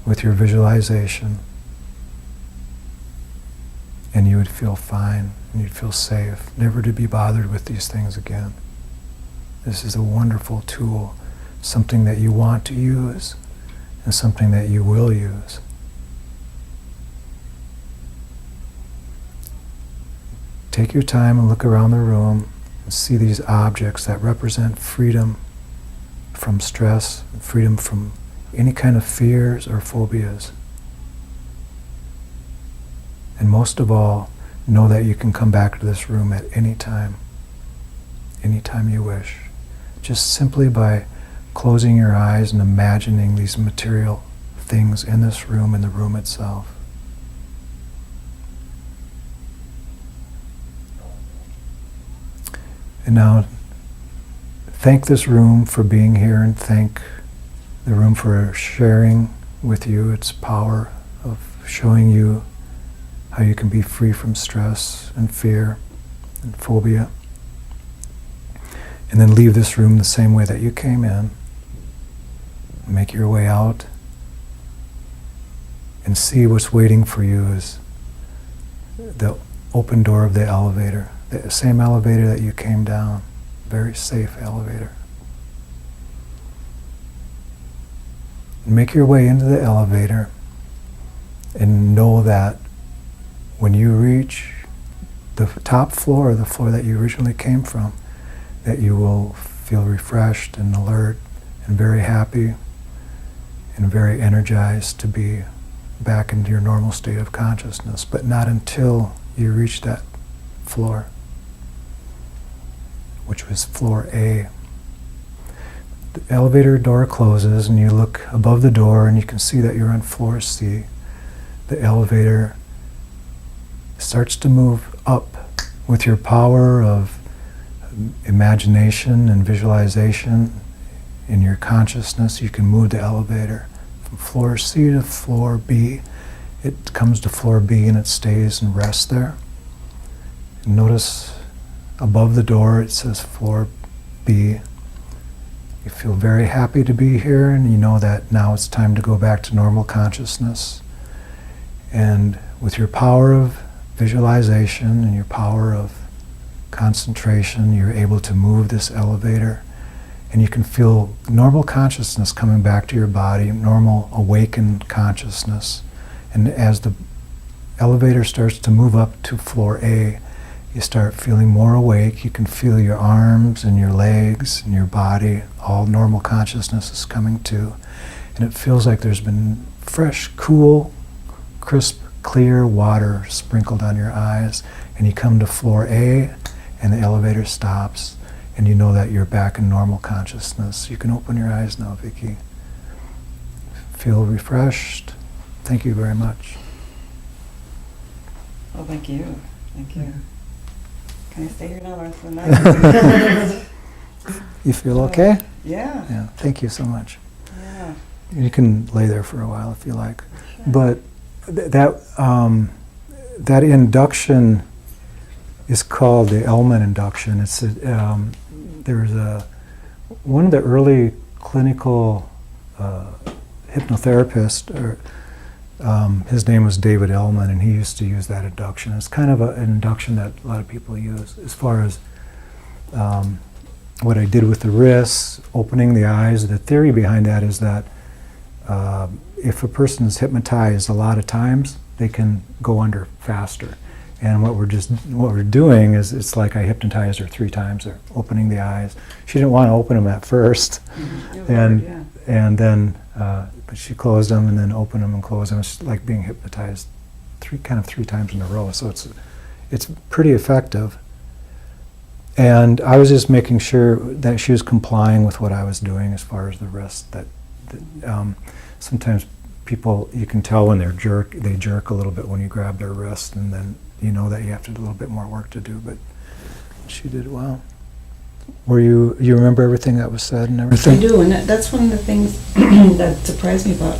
with your visualization, and you would feel fine and you'd feel safe, never to be bothered with these things again. This is a wonderful tool, something that you want to use and something that you will use. Take your time and look around the room and see these objects that represent freedom from stress, freedom from any kind of fears or phobias. And most of all, know that you can come back to this room at any time you wish. Just simply by closing your eyes and imagining these material things in this room, in the room itself. And now, thank this room for being here, and thank the room for sharing with you its power of showing you how you can be free from stress and fear and phobia. And then leave this room the same way that you came in. Make your way out and see what's waiting for you is the open door of the elevator. The same elevator that you came down. Very safe elevator. Make your way into the elevator and know that when you reach the top floor, the floor that you originally came from, that you will feel refreshed and alert and very happy and very energized to be back into your normal state of consciousness, but not until you reach that floor, which was floor A. The elevator door closes and you look above the door and you can see that you're on floor C. The elevator starts to move up with your power of imagination and visualization in your consciousness. You can move the elevator from floor C to floor B. It comes to floor B and it stays and rests there. And notice above the door it says floor B. You feel very happy to be here, and you know that now it's time to go back to normal consciousness. And with your power of visualization and your power of concentration, you're able to move this elevator, and you can feel normal consciousness coming back to your body, normal awakened consciousness. And as the elevator starts to move up to floor A, you start feeling more awake. You can feel your arms and your legs and your body, all normal consciousness is coming to. And it feels like there's been fresh, cool, crisp, clear water sprinkled on your eyes. And you come to floor A and the elevator stops and you know that you're back in normal consciousness. You can open your eyes now, Vicki. Feel refreshed. Thank you very much. Oh, thank you. Thank you. Can I stay here now the rest of the night? You feel okay? Yeah. Yeah, thank you so much. Yeah. You can lay there for a while if you like. Sure. But that induction is called the Elman induction. It's there's one of the early clinical hypnotherapists, his name was David Elman, and he used to use that induction. It's kind of an induction that a lot of people use as far as what I did with the wrists, opening the eyes. The theory behind that is that if a person is hypnotized a lot of times, they can go under faster. And what we're doing is, it's like I hypnotized her 3 times. They're opening the eyes. She didn't want to open them at first, and then but she closed them and then opened them and closed them. It's like being hypnotized 3 times in a row. So it's pretty effective. And I was just making sure that she was complying with what I was doing as far as the wrist. That sometimes people, you can tell when they jerk a little bit when you grab their wrist, and then you know that you have to do a little bit more work to do. But she did well. You remember everything that was said and everything? I do, and that's one of the things that surprised me about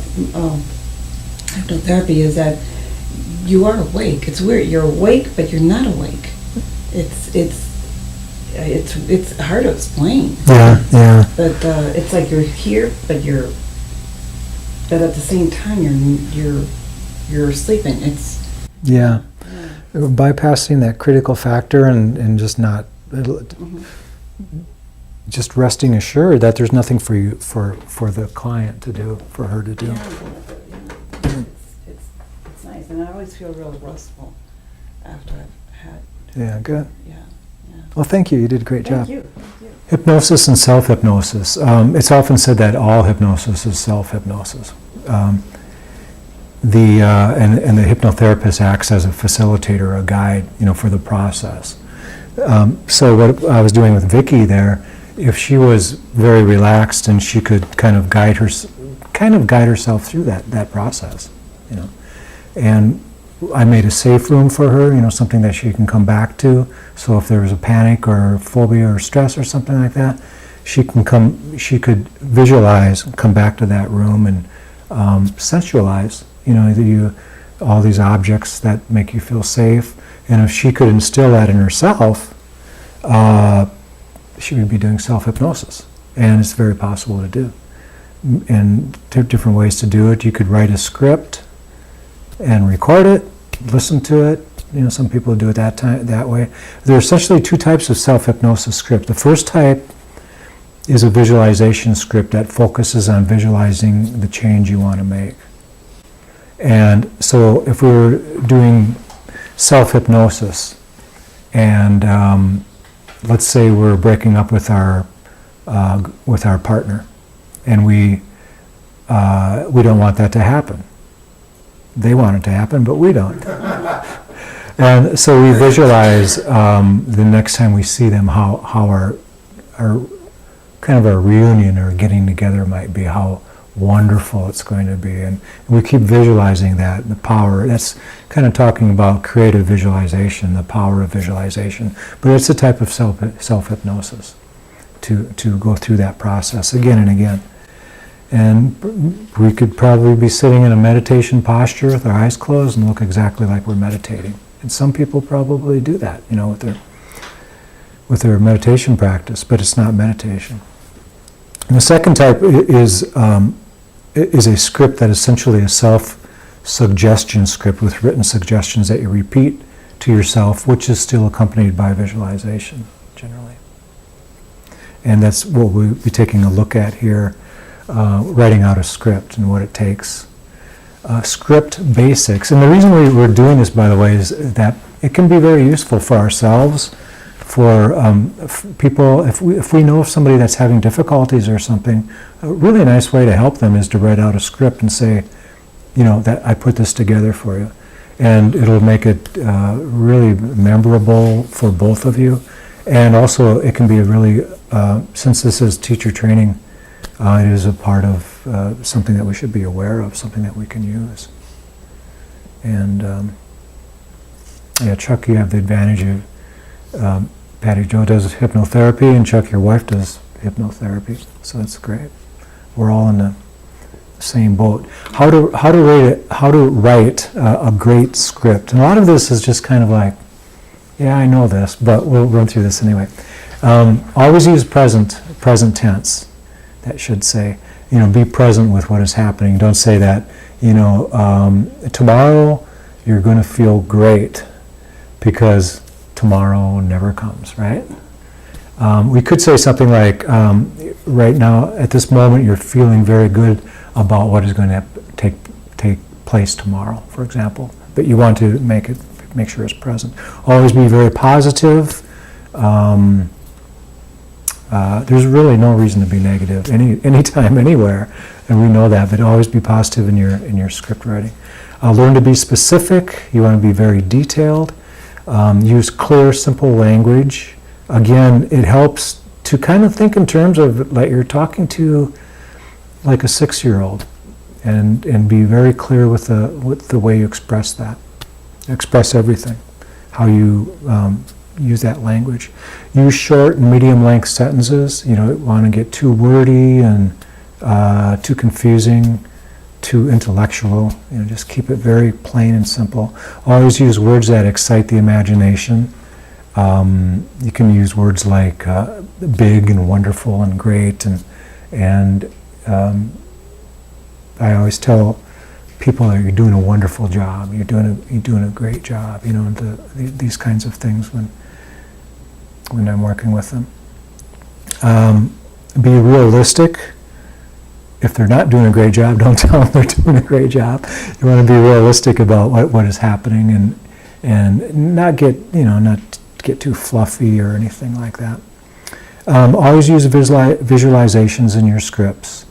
hypnotherapy is that you are awake. It's weird. You're awake, but you're not awake. It's hard to explain. Yeah. But it's like you're here, but at the same time you're sleeping. Yeah. Bypassing that critical factor and just not. Just resting assured that there's nothing for you, for the client to do, for her to do. It's nice, and I always feel real restful after I've had. Yeah, good. Yeah. Well, thank you. You did a great job. Thank you. Hypnosis and self-hypnosis. It's often said that all hypnosis is self-hypnosis. And the hypnotherapist acts as a facilitator, a guide, for the process. So what I was doing with Vicky there, if she was very relaxed and she could kind of guide herself through that process, and I made a safe room for her, something that she can come back to. So if there was a panic or phobia or stress or something like that, she could visualize, come back to that room and sensualize, all these objects that make you feel safe. And if she could instill that in herself, she would be doing self-hypnosis. And it's very possible to do. And different ways to do it. You could write a script and record it, listen to it. Some people do it that way. There are essentially 2 types of self-hypnosis script. The first type is a visualization script that focuses on visualizing the change you want to make. And so if we were doing self-hypnosis, and let's say we're breaking up with our partner, and we don't want that to happen. They want it to happen, but we don't. And so we visualize the next time we see them how our kind of our reunion or getting together might be, how wonderful it's going to be, and we keep visualizing that, the power. That's kind of talking about creative visualization, the power of visualization. But it's a type of self-hypnosis to go through that process again and again. And we could probably be sitting in a meditation posture with our eyes closed and look exactly like we're meditating. And some people probably do that, with their meditation practice, but it's not meditation. And the second type is a script that is essentially a self-suggestion script with written suggestions that you repeat to yourself, which is still accompanied by visualization, generally. And that's what we'll be taking a look at here, writing out a script and what it takes. Script basics. And the reason we're doing this, by the way, is that it can be very useful for ourselves, for people. If we know of somebody that's having difficulties or something, a really nice way to help them is to write out a script and say, that I put this together for you. And it'll make it really memorable for both of you. And also it can be a really, since this is teacher training, it is a part of something that we should be aware of, something that we can use. And Chuck, you have the advantage of Patty Jo does hypnotherapy, and Chuck, your wife, does hypnotherapy, so that's great. We're all in the same boat. How to write a great script, and a lot of this is just kind of like, yeah, I know this, but we'll run through this anyway. Always use present tense. That should say, be present with what is happening. Don't say that, tomorrow you're going to feel great, because tomorrow never comes, right? We could say something like, right now, at this moment, you're feeling very good about what is going to take place tomorrow, for example. but you want to make sure it's present. Always be very positive. There's really no reason to be negative anytime, anywhere, and we know that. But always be positive in your script writing. Learn to be specific. You want to be very detailed. Use clear, simple language. Again, it helps to kind of think in terms of like you're talking to like a 6-year-old, and be very clear with the way you express that. Express everything, how you use that language. Use short and medium-length sentences. You don't want to get too wordy and too confusing, too intellectual. Just keep it very plain and simple. Always use words that excite the imagination. You can use words like big and wonderful and great, and I always tell people that you're doing a wonderful job. You're doing a great job. These kinds of things when I'm working with them. Be realistic. If they're not doing a great job, don't tell them they're doing a great job. You want to be realistic about what is happening, and not get too fluffy or anything like that. Always use visualizations in your scripts,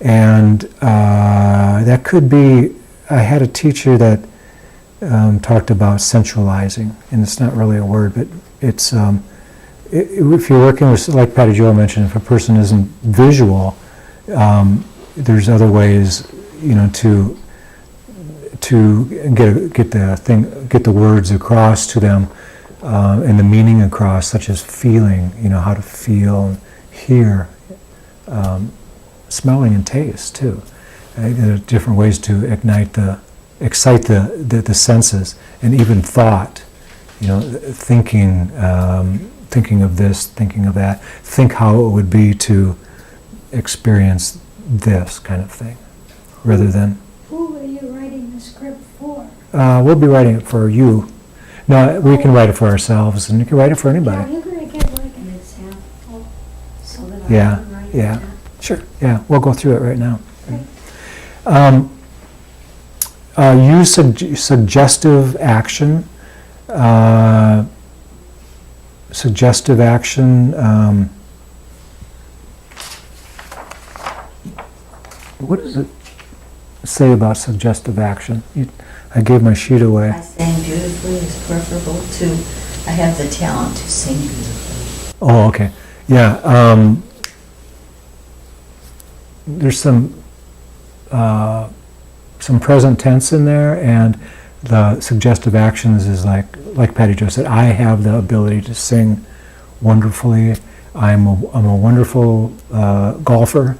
and that could be. I had a teacher that talked about centralizing, and it's not really a word, but it's if you're working with, like Patty Jo mentioned, if a person isn't visual, there's other ways, to get the words across to them, and the meaning across, such as feeling, how to feel and hear, smelling and taste too. There are different ways to excite the senses, and even thought, thinking of this, thinking of that, think how it would be to experience this kind of thing, rather than... Who are you writing the script for? We'll be writing it for you. No, we can write it for ourselves, and you can write it for Yeah, anybody. you're going to give like an example so that Yeah, I can write yeah. it down. Sure, yeah, we'll go through it right now. Okay. Use suggestive action. Suggestive action. What does it say about suggestive action? I gave my sheet away. I sang beautifully is preferable to, I have the talent to sing beautifully. Oh, okay. Yeah. There's some present tense in there, and the suggestive actions is like Patty Jo said, I have the ability to sing wonderfully. I'm a wonderful golfer.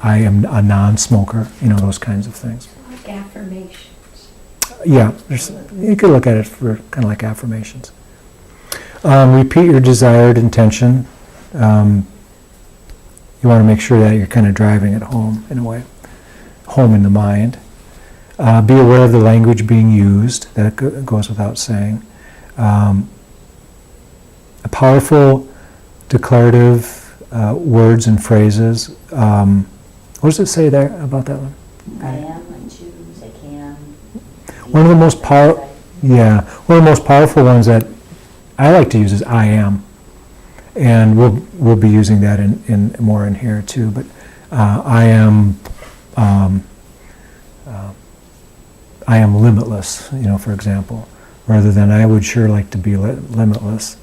I am a non-smoker. Those kinds of things. Like affirmations. Yeah, you could look at it for kind of like affirmations. Repeat your desired intention. You want to make sure that you're kind of driving it home in a way, home in the mind. Be aware of the language being used. That goes without saying. A powerful declarative words and phrases. What does it say there about that one? I am, I choose, I can. One of the most one of the most powerful ones that I like to use is I am, and we'll be using that in more in here too. But I am limitless. For example, rather than I would sure like to be limitless.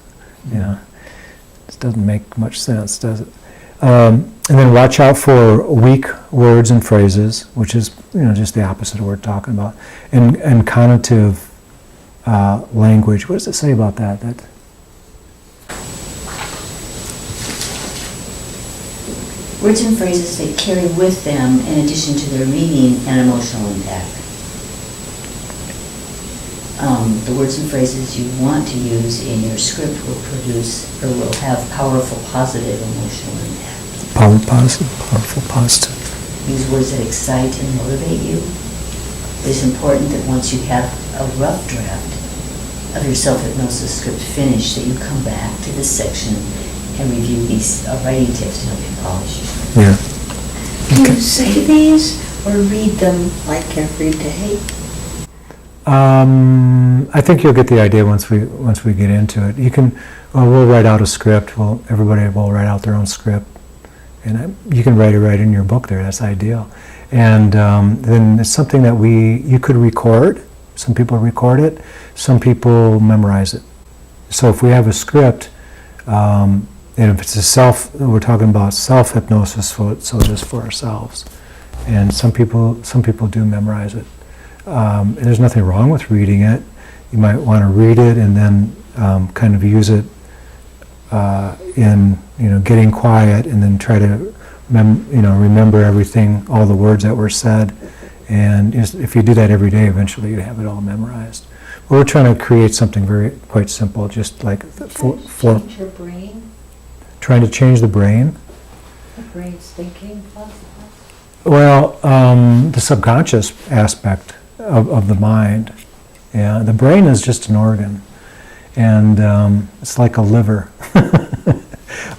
This doesn't make much sense, does it? And then watch out for weak words and phrases, which is just the opposite of what we're talking about. And connotative language. What does it say about that? Words and phrases that carry with them, in addition to their meaning, an emotional impact. The words and phrases you want to use in your script will produce or will have powerful, positive emotional impact. Powerful, positive. Use words that excite and motivate you. It is important that once you have a rough draft of your self-hypnosis script finished, that you come back to this section and review these writing tips to help you polish your script. Yeah. Can you say these, or read them like every day? I think you'll get the idea once we get into it. You can, we'll write out a script. Everybody will write out their own script, and you can write it right in your book there. That's ideal. And then it's something that you could record. Some people record it. Some people memorize it. So if we have a script, and if it's we're talking about self-hypnosis, so just for ourselves. And some people do memorize it. And there's nothing wrong with reading it. You might want to read it and then kind of use it in getting quiet, and then try to remember everything, all the words that were said. And if you do that every day, eventually you have it all memorized. But we're trying to create something quite simple, just like Change your brain, trying to change the brain. the brain's thinking process. Well, the subconscious aspect of the mind. Yeah, the brain is just an organ, and it's like a liver.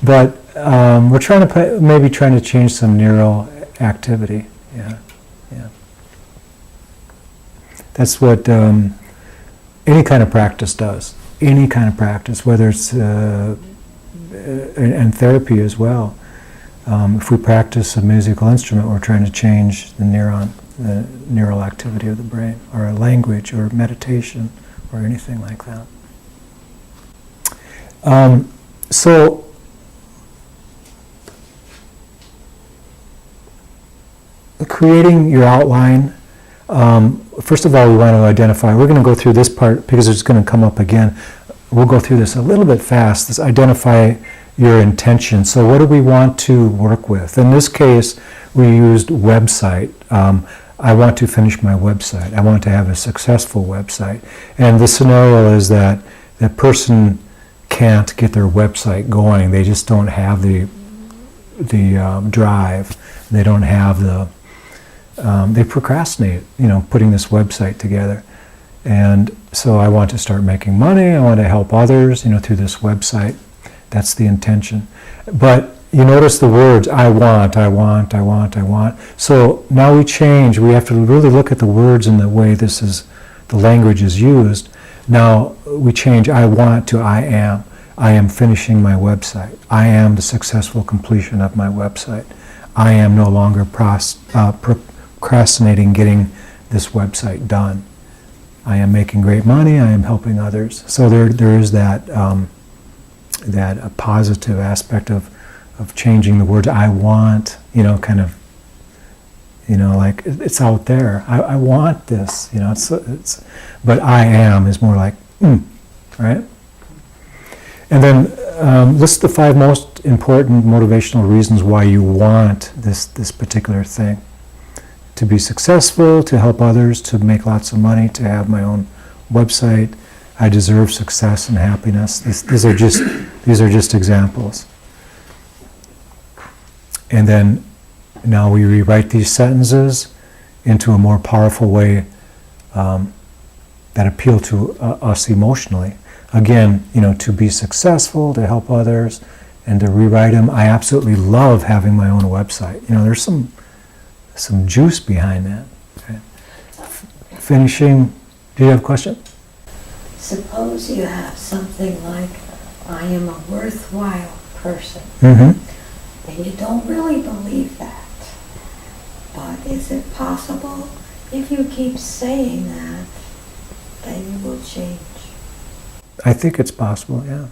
But we're trying to change some neural activity. Yeah. That's what any kind of practice does. Any kind of practice, whether it's and therapy as well. If we practice a musical instrument, we're trying to change the neural activity of the brain, or a language, or meditation, or anything like that. So creating your outline, first of all, we want to identify, we're going to go through this part because it's going to come up again. We'll go through this a little bit fast, this identify your intention. So what do we want to work with? In this case, we used website. I want to finish my website. I want to have a successful website. And the scenario is that that person can't get their website going. They just don't have the drive. They don't have they procrastinate, putting this website together. And so I want to start making money. I want to help others, through this website. That's the intention. But you notice the words, I want. So now we change. We have to really look at the words and the way the language is used. Now we change I want to I am. I am finishing my website. I am the successful completion of my website. I am no longer procrastinating getting this website done. I am making great money. I am helping others. So there is that a positive aspect of changing the words. I want, like it's out there. I want this, it's but I am is more like, right? And then list the 5 most important motivational reasons why you want this particular thing. To be successful, to help others, to make lots of money, to have my own website. I deserve success and happiness. These are just examples. And then now we rewrite these sentences into a more powerful way that appeal to us emotionally. Again, to be successful, to help others, and to rewrite them. I absolutely love having my own website. There's some juice behind that. Okay. Finishing. Do you have a question? Suppose you have something like, I am a worthwhile person, Mm-hmm. and you don't really believe that. But is it possible, if you keep saying that you will change? I think it's possible. Yeah.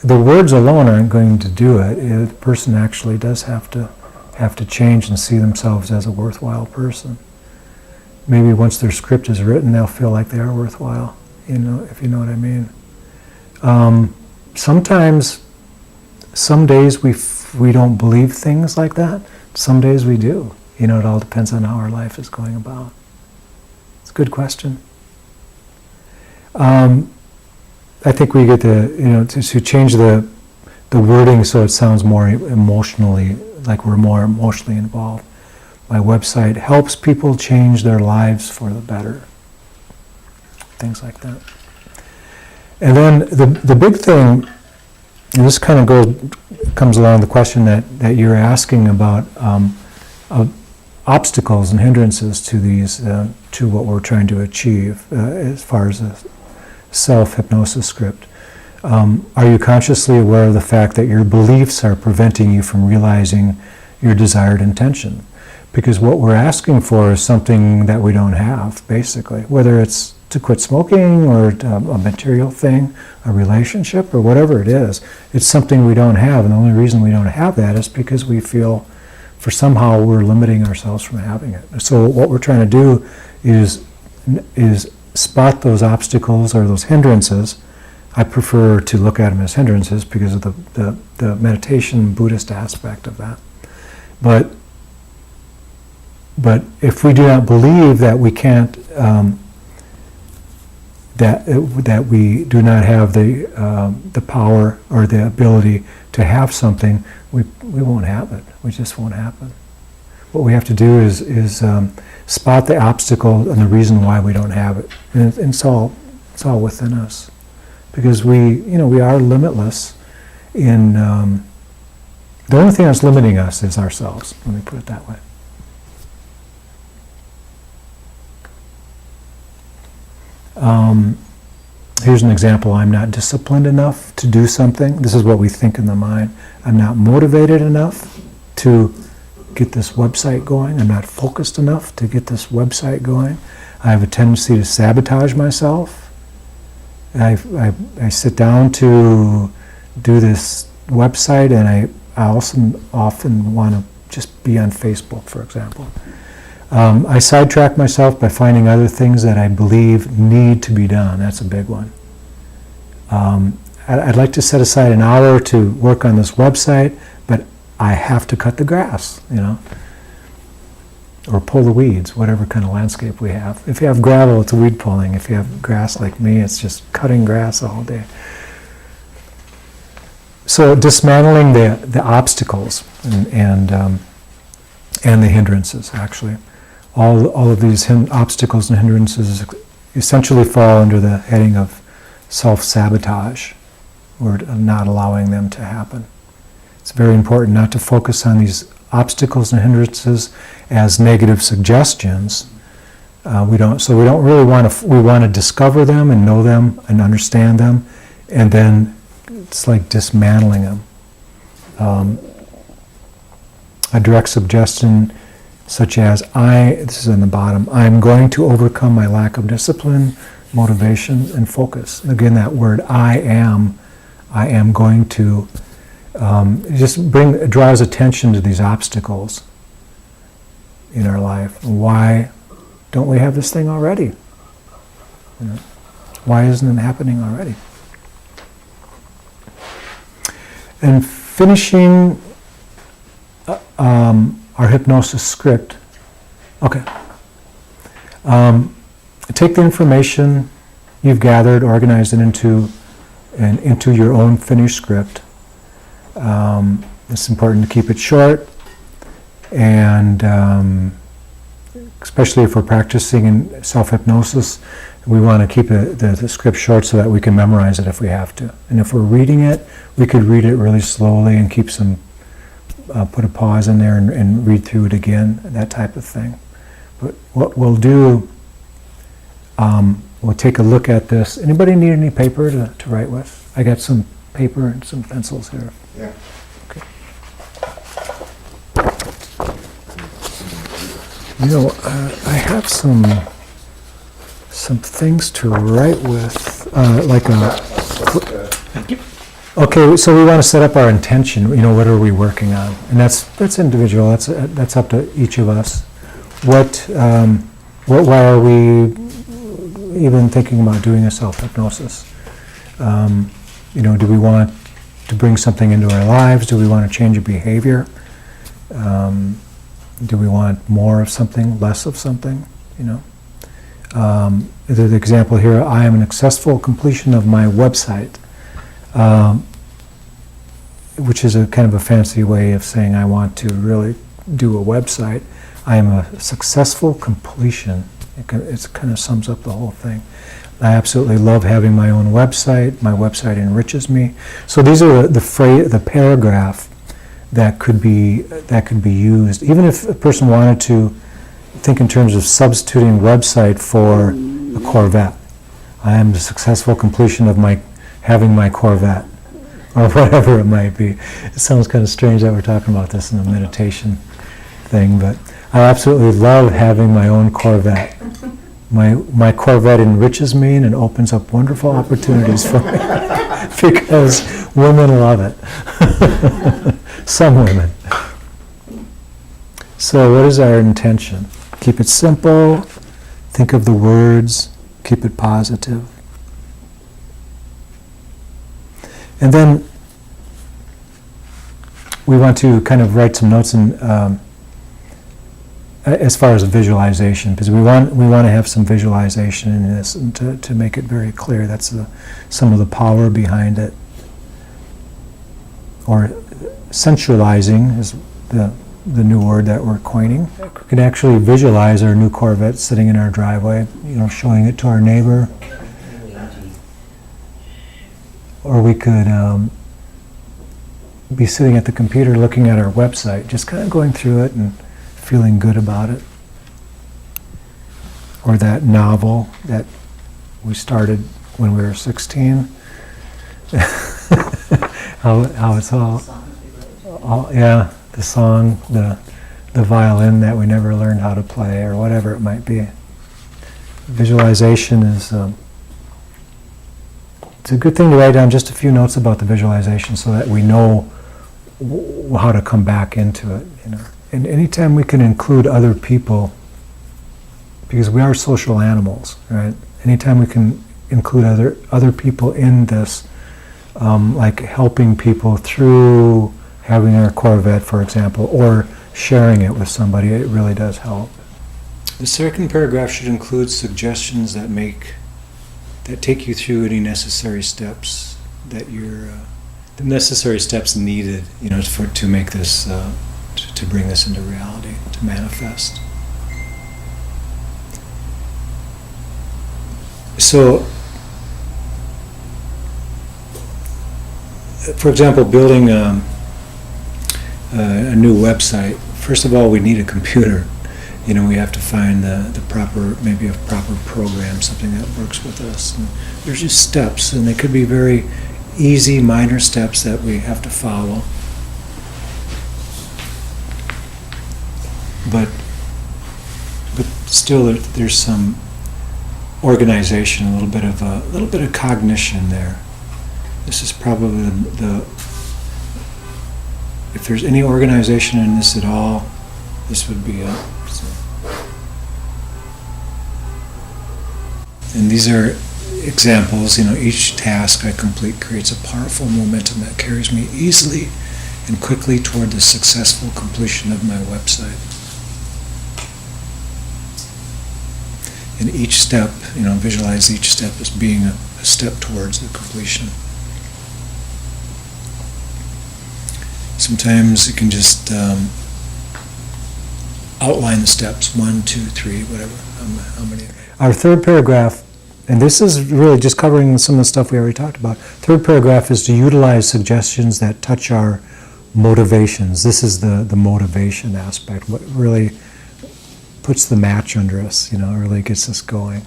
The words alone aren't going to do it. The person actually does have to change and see themselves as a worthwhile person. Maybe once their script is written, they'll feel like they are worthwhile. If you know what I mean. Sometimes, some days we don't believe things like that. Some days we do. It all depends on how our life is going about. It's a good question. I think we get to change the wording so it sounds more emotionally, like we're more emotionally involved. My website helps people change their lives for the better. Things like that. And then the big thing And this kind of comes along the question that you're asking about obstacles and hindrances to these, to what we're trying to achieve as far as a self-hypnosis script. Are you consciously aware of the fact that your beliefs are preventing you from realizing your desired intention? Because what we're asking for is something that we don't have, basically, whether it's to quit smoking or a material thing, a relationship, or whatever it is. It's something we don't have, and the only reason we don't have that is because we feel for somehow we're limiting ourselves from having it. So what we're trying to do is spot those obstacles or those hindrances. I prefer to look at them as hindrances because of the meditation Buddhist aspect of that. But if we do not believe that we can't, that we do not have the power or the ability to have something, we won't have it. We just won't happen. What we have to do is spot the obstacle and the reason why we don't have it, and it's all within us, because we are limitless. In the only thing that's limiting us is ourselves. Let me put it that way. Here's an example. I'm not disciplined enough to do something. This is what we think in the mind. I'm not motivated enough to get this website going. I'm not focused enough to get this website going. I have a tendency to sabotage myself. I sit down to do this website, and I also often want to just be on Facebook, for example. I sidetrack myself by finding other things that I believe need to be done. That's a big one. I'd like to set aside an hour to work on this website, but I have to cut the grass, or pull the weeds, whatever kind of landscape we have. If you have gravel, it's weed pulling. If you have grass like me, it's just cutting grass all day. So dismantling the obstacles and the hindrances, actually. All of these obstacles and hindrances essentially fall under the heading of self-sabotage, or not allowing them to happen. It's very important not to focus on these obstacles and hindrances as negative suggestions. We don't really want to. We want to discover them and know them and understand them, and then it's like dismantling them. A direct suggestion, such as this is in the bottom, I'm going to overcome my lack of discipline, motivation, and focus. Again, that word I am going to, draws attention to these obstacles in our life. Why don't we have this thing already? Why isn't it happening already? And finishing our hypnosis script. Okay. Take the information you've gathered, organize it into your own finished script. It's important to keep it short, and especially if we're practicing in self-hypnosis, we want to keep the script short so that we can memorize it if we have to. And if we're reading it, we could read it really slowly and keep put a pause in there and read through it again, that type of thing. But what we'll do, we'll take a look at this. Anybody need any paper to write with? I got some paper and some pencils here. Yeah. Okay. I have some things to write with, Okay, so we want to set up our intention. What are we working on? And that's individual. That's up to each of us. Why are we even thinking about doing a self-hypnosis? Do we want to bring something into our lives? Do we want to change a behavior? Do we want more of something, less of something? The example here, I am an successful completion of my website, which is a kind of a fancy way of saying I want to really do a website. I am a successful completion. It kind of sums up the whole thing. I absolutely love having my own website. My website enriches me. So these are the paragraph that could be used, even if a person wanted to think in terms of substituting website for a Corvette. I am the successful completion of having my Corvette, or whatever it might be. It sounds kind of strange that we're talking about this in a meditation thing, but I absolutely love having my own Corvette. My Corvette enriches me and it opens up wonderful opportunities for me because women love it. Some women. So what is our intention? Keep it simple, think of the words, keep it positive. And then we want to kind of write some notes as far as visualization, because we want to have some visualization in this, and to make it very clear. That's some of the power behind it. Or sensualizing is the new word that we're coining. We can actually visualize our new Corvette sitting in our driveway, showing it to our neighbor. Or we could be sitting at the computer looking at our website, just kind of going through it and feeling good about it. Or that novel that we started when we were 16. how it's all, yeah, the song, the violin that we never learned how to play, or whatever it might be. Visualization is it's a good thing to write down just a few notes about the visualization so that we know how to come back into it. And anytime we can include other people, because we are social animals, right? Anytime we can include other people in this, like helping people through having their Corvette, for example, or sharing it with somebody, it really does help. The second paragraph should include suggestions that take you through any necessary steps that the necessary steps needed, to make this, to bring this into reality, to manifest. So, for example, building a new website, first of all, we need a computer. We have to find maybe a proper program, something that works with us. And there's just steps, and they could be very easy, minor steps that we have to follow. But still, there's some organization, a little bit of cognition there. This is probably if there's any organization in this at all, this would be it. So. And these are examples. Each task I complete creates a powerful momentum that carries me easily and quickly toward the successful completion of my website. And each step, visualize each step as being a step towards the completion. Sometimes you can just outline the steps, 1, 2, 3, whatever, how many. Our third paragraph, and this is really just covering some of the stuff we already talked about. Third paragraph is to utilize suggestions that touch our motivations. This is the motivation aspect, what really puts the match under us, really gets us going.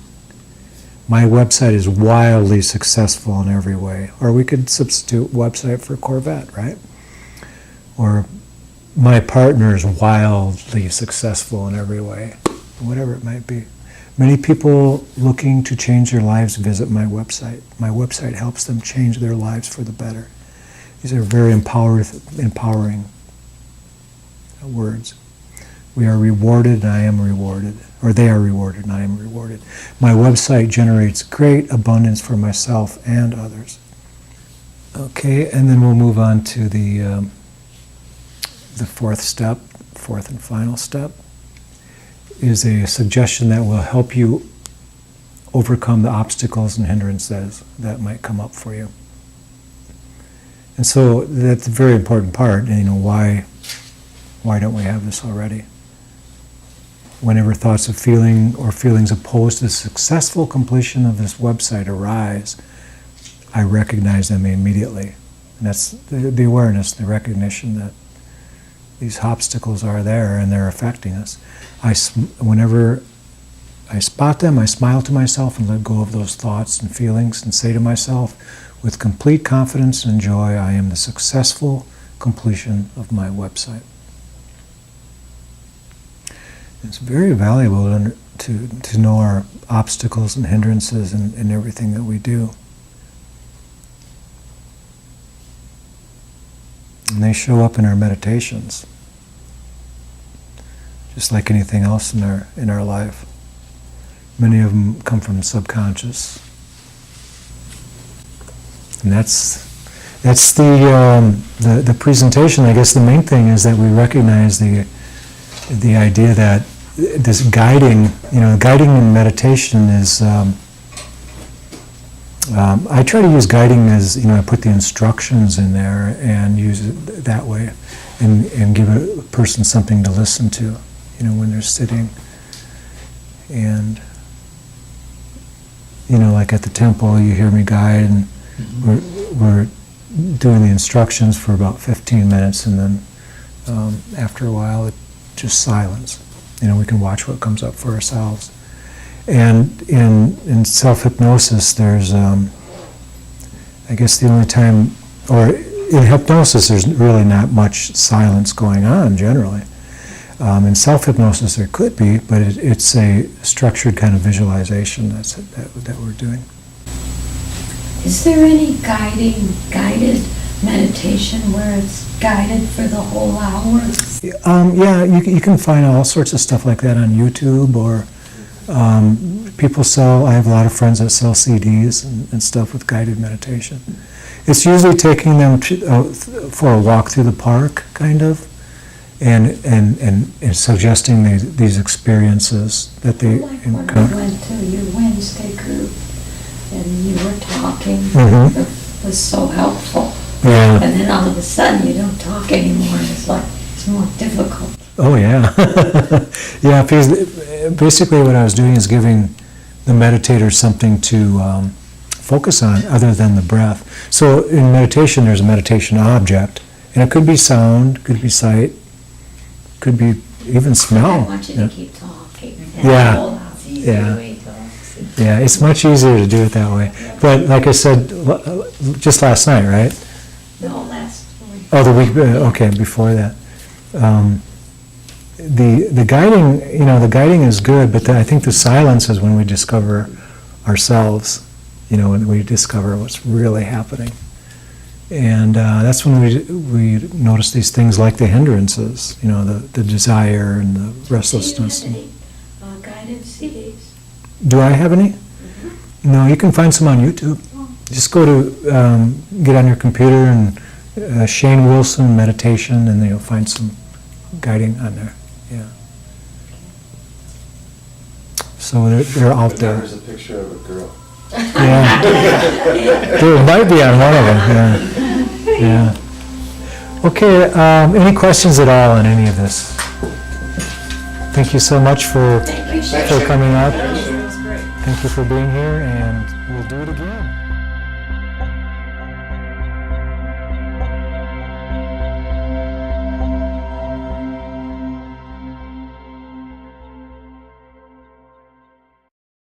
My website is wildly successful in every way. Or we could substitute website for Corvette, right? Or my partner is wildly successful in every way, whatever it might be. Many people looking to change their lives visit my website. My website helps them change their lives for the better. These are very empowering words. We are rewarded and I am rewarded. Or they are rewarded and I am rewarded. My website generates great abundance for myself and others. Okay, and then we'll move on to the fourth and final step, is a suggestion that will help you overcome the obstacles and hindrances that might come up for you. And so that's a very important part. Why don't we have this already? whenever thoughts of feeling or feelings opposed to the successful completion of this website arise, I recognize them immediately. And that's the awareness, the recognition that these obstacles are there and they're affecting us. Whenever I spot them, I smile to myself and let go of those thoughts and feelings and say to myself, with complete confidence and joy, I am the successful completion of my website. It's very valuable to know our obstacles and hindrances in everything that we do. And they show up in our meditations, just like anything else in our life. Many of them come from subconscious, and that's the presentation. I guess the main thing is that we recognize the idea that this guiding in meditation is. I try to use guiding as, I put the instructions in there and use it that way, and give a person something to listen to, when they're sitting. And, like at the temple, you hear me guide, and we're doing the instructions for about 15 minutes, and then after a while, it's just silence. We can watch what comes up for ourselves. And in self-hypnosis, there's, I guess the only time, or in hypnosis, there's really not much silence going on generally. In self-hypnosis, there could be, but it's a structured kind of visualization that we're doing. Is there any guided meditation where it's guided for the whole hour? Yeah, you can find all sorts of stuff like that on YouTube, or people sell, I have a lot of friends that sell CDs and stuff with guided meditation. It's usually taking them for a walk through the park, kind of, and suggesting these experiences that they Like when I encounter. went to your Wednesday group and you were talking, Mhm. it was so helpful. Yeah. And then all of a sudden you don't talk anymore and it's like, it's more difficult. Oh, yeah. Yeah, because basically what I was doing is giving the meditator something to focus on other than the breath. So in meditation, there's a meditation object, and it could be sound, could be sight, could be even I smell. want you to keep talking. Yeah. Hold on. It's easy Yeah. the way it talks. Yeah, it's much easier to do it that way. But like I said, just last night, right? No, last week. Oh, the week, okay, before that. The guiding is good, but I think the silence is when we discover ourselves, when we discover what's really happening. And that's when we notice these things like the hindrances, the desire and the restlessness. Do you have any guided CDs? Do I have any? No, you can find some on YouTube. Just go to, get on your computer and Shane Wilson meditation, and then you'll find some guiding on there. Yeah. So they're out But there. There's a picture of a girl. Yeah. There might be on one of them. Yeah. Yeah. Okay. Any questions at all on any of this? Thank you so much for Thank you. coming up. That was great. Thank you for being here, and we'll do it again.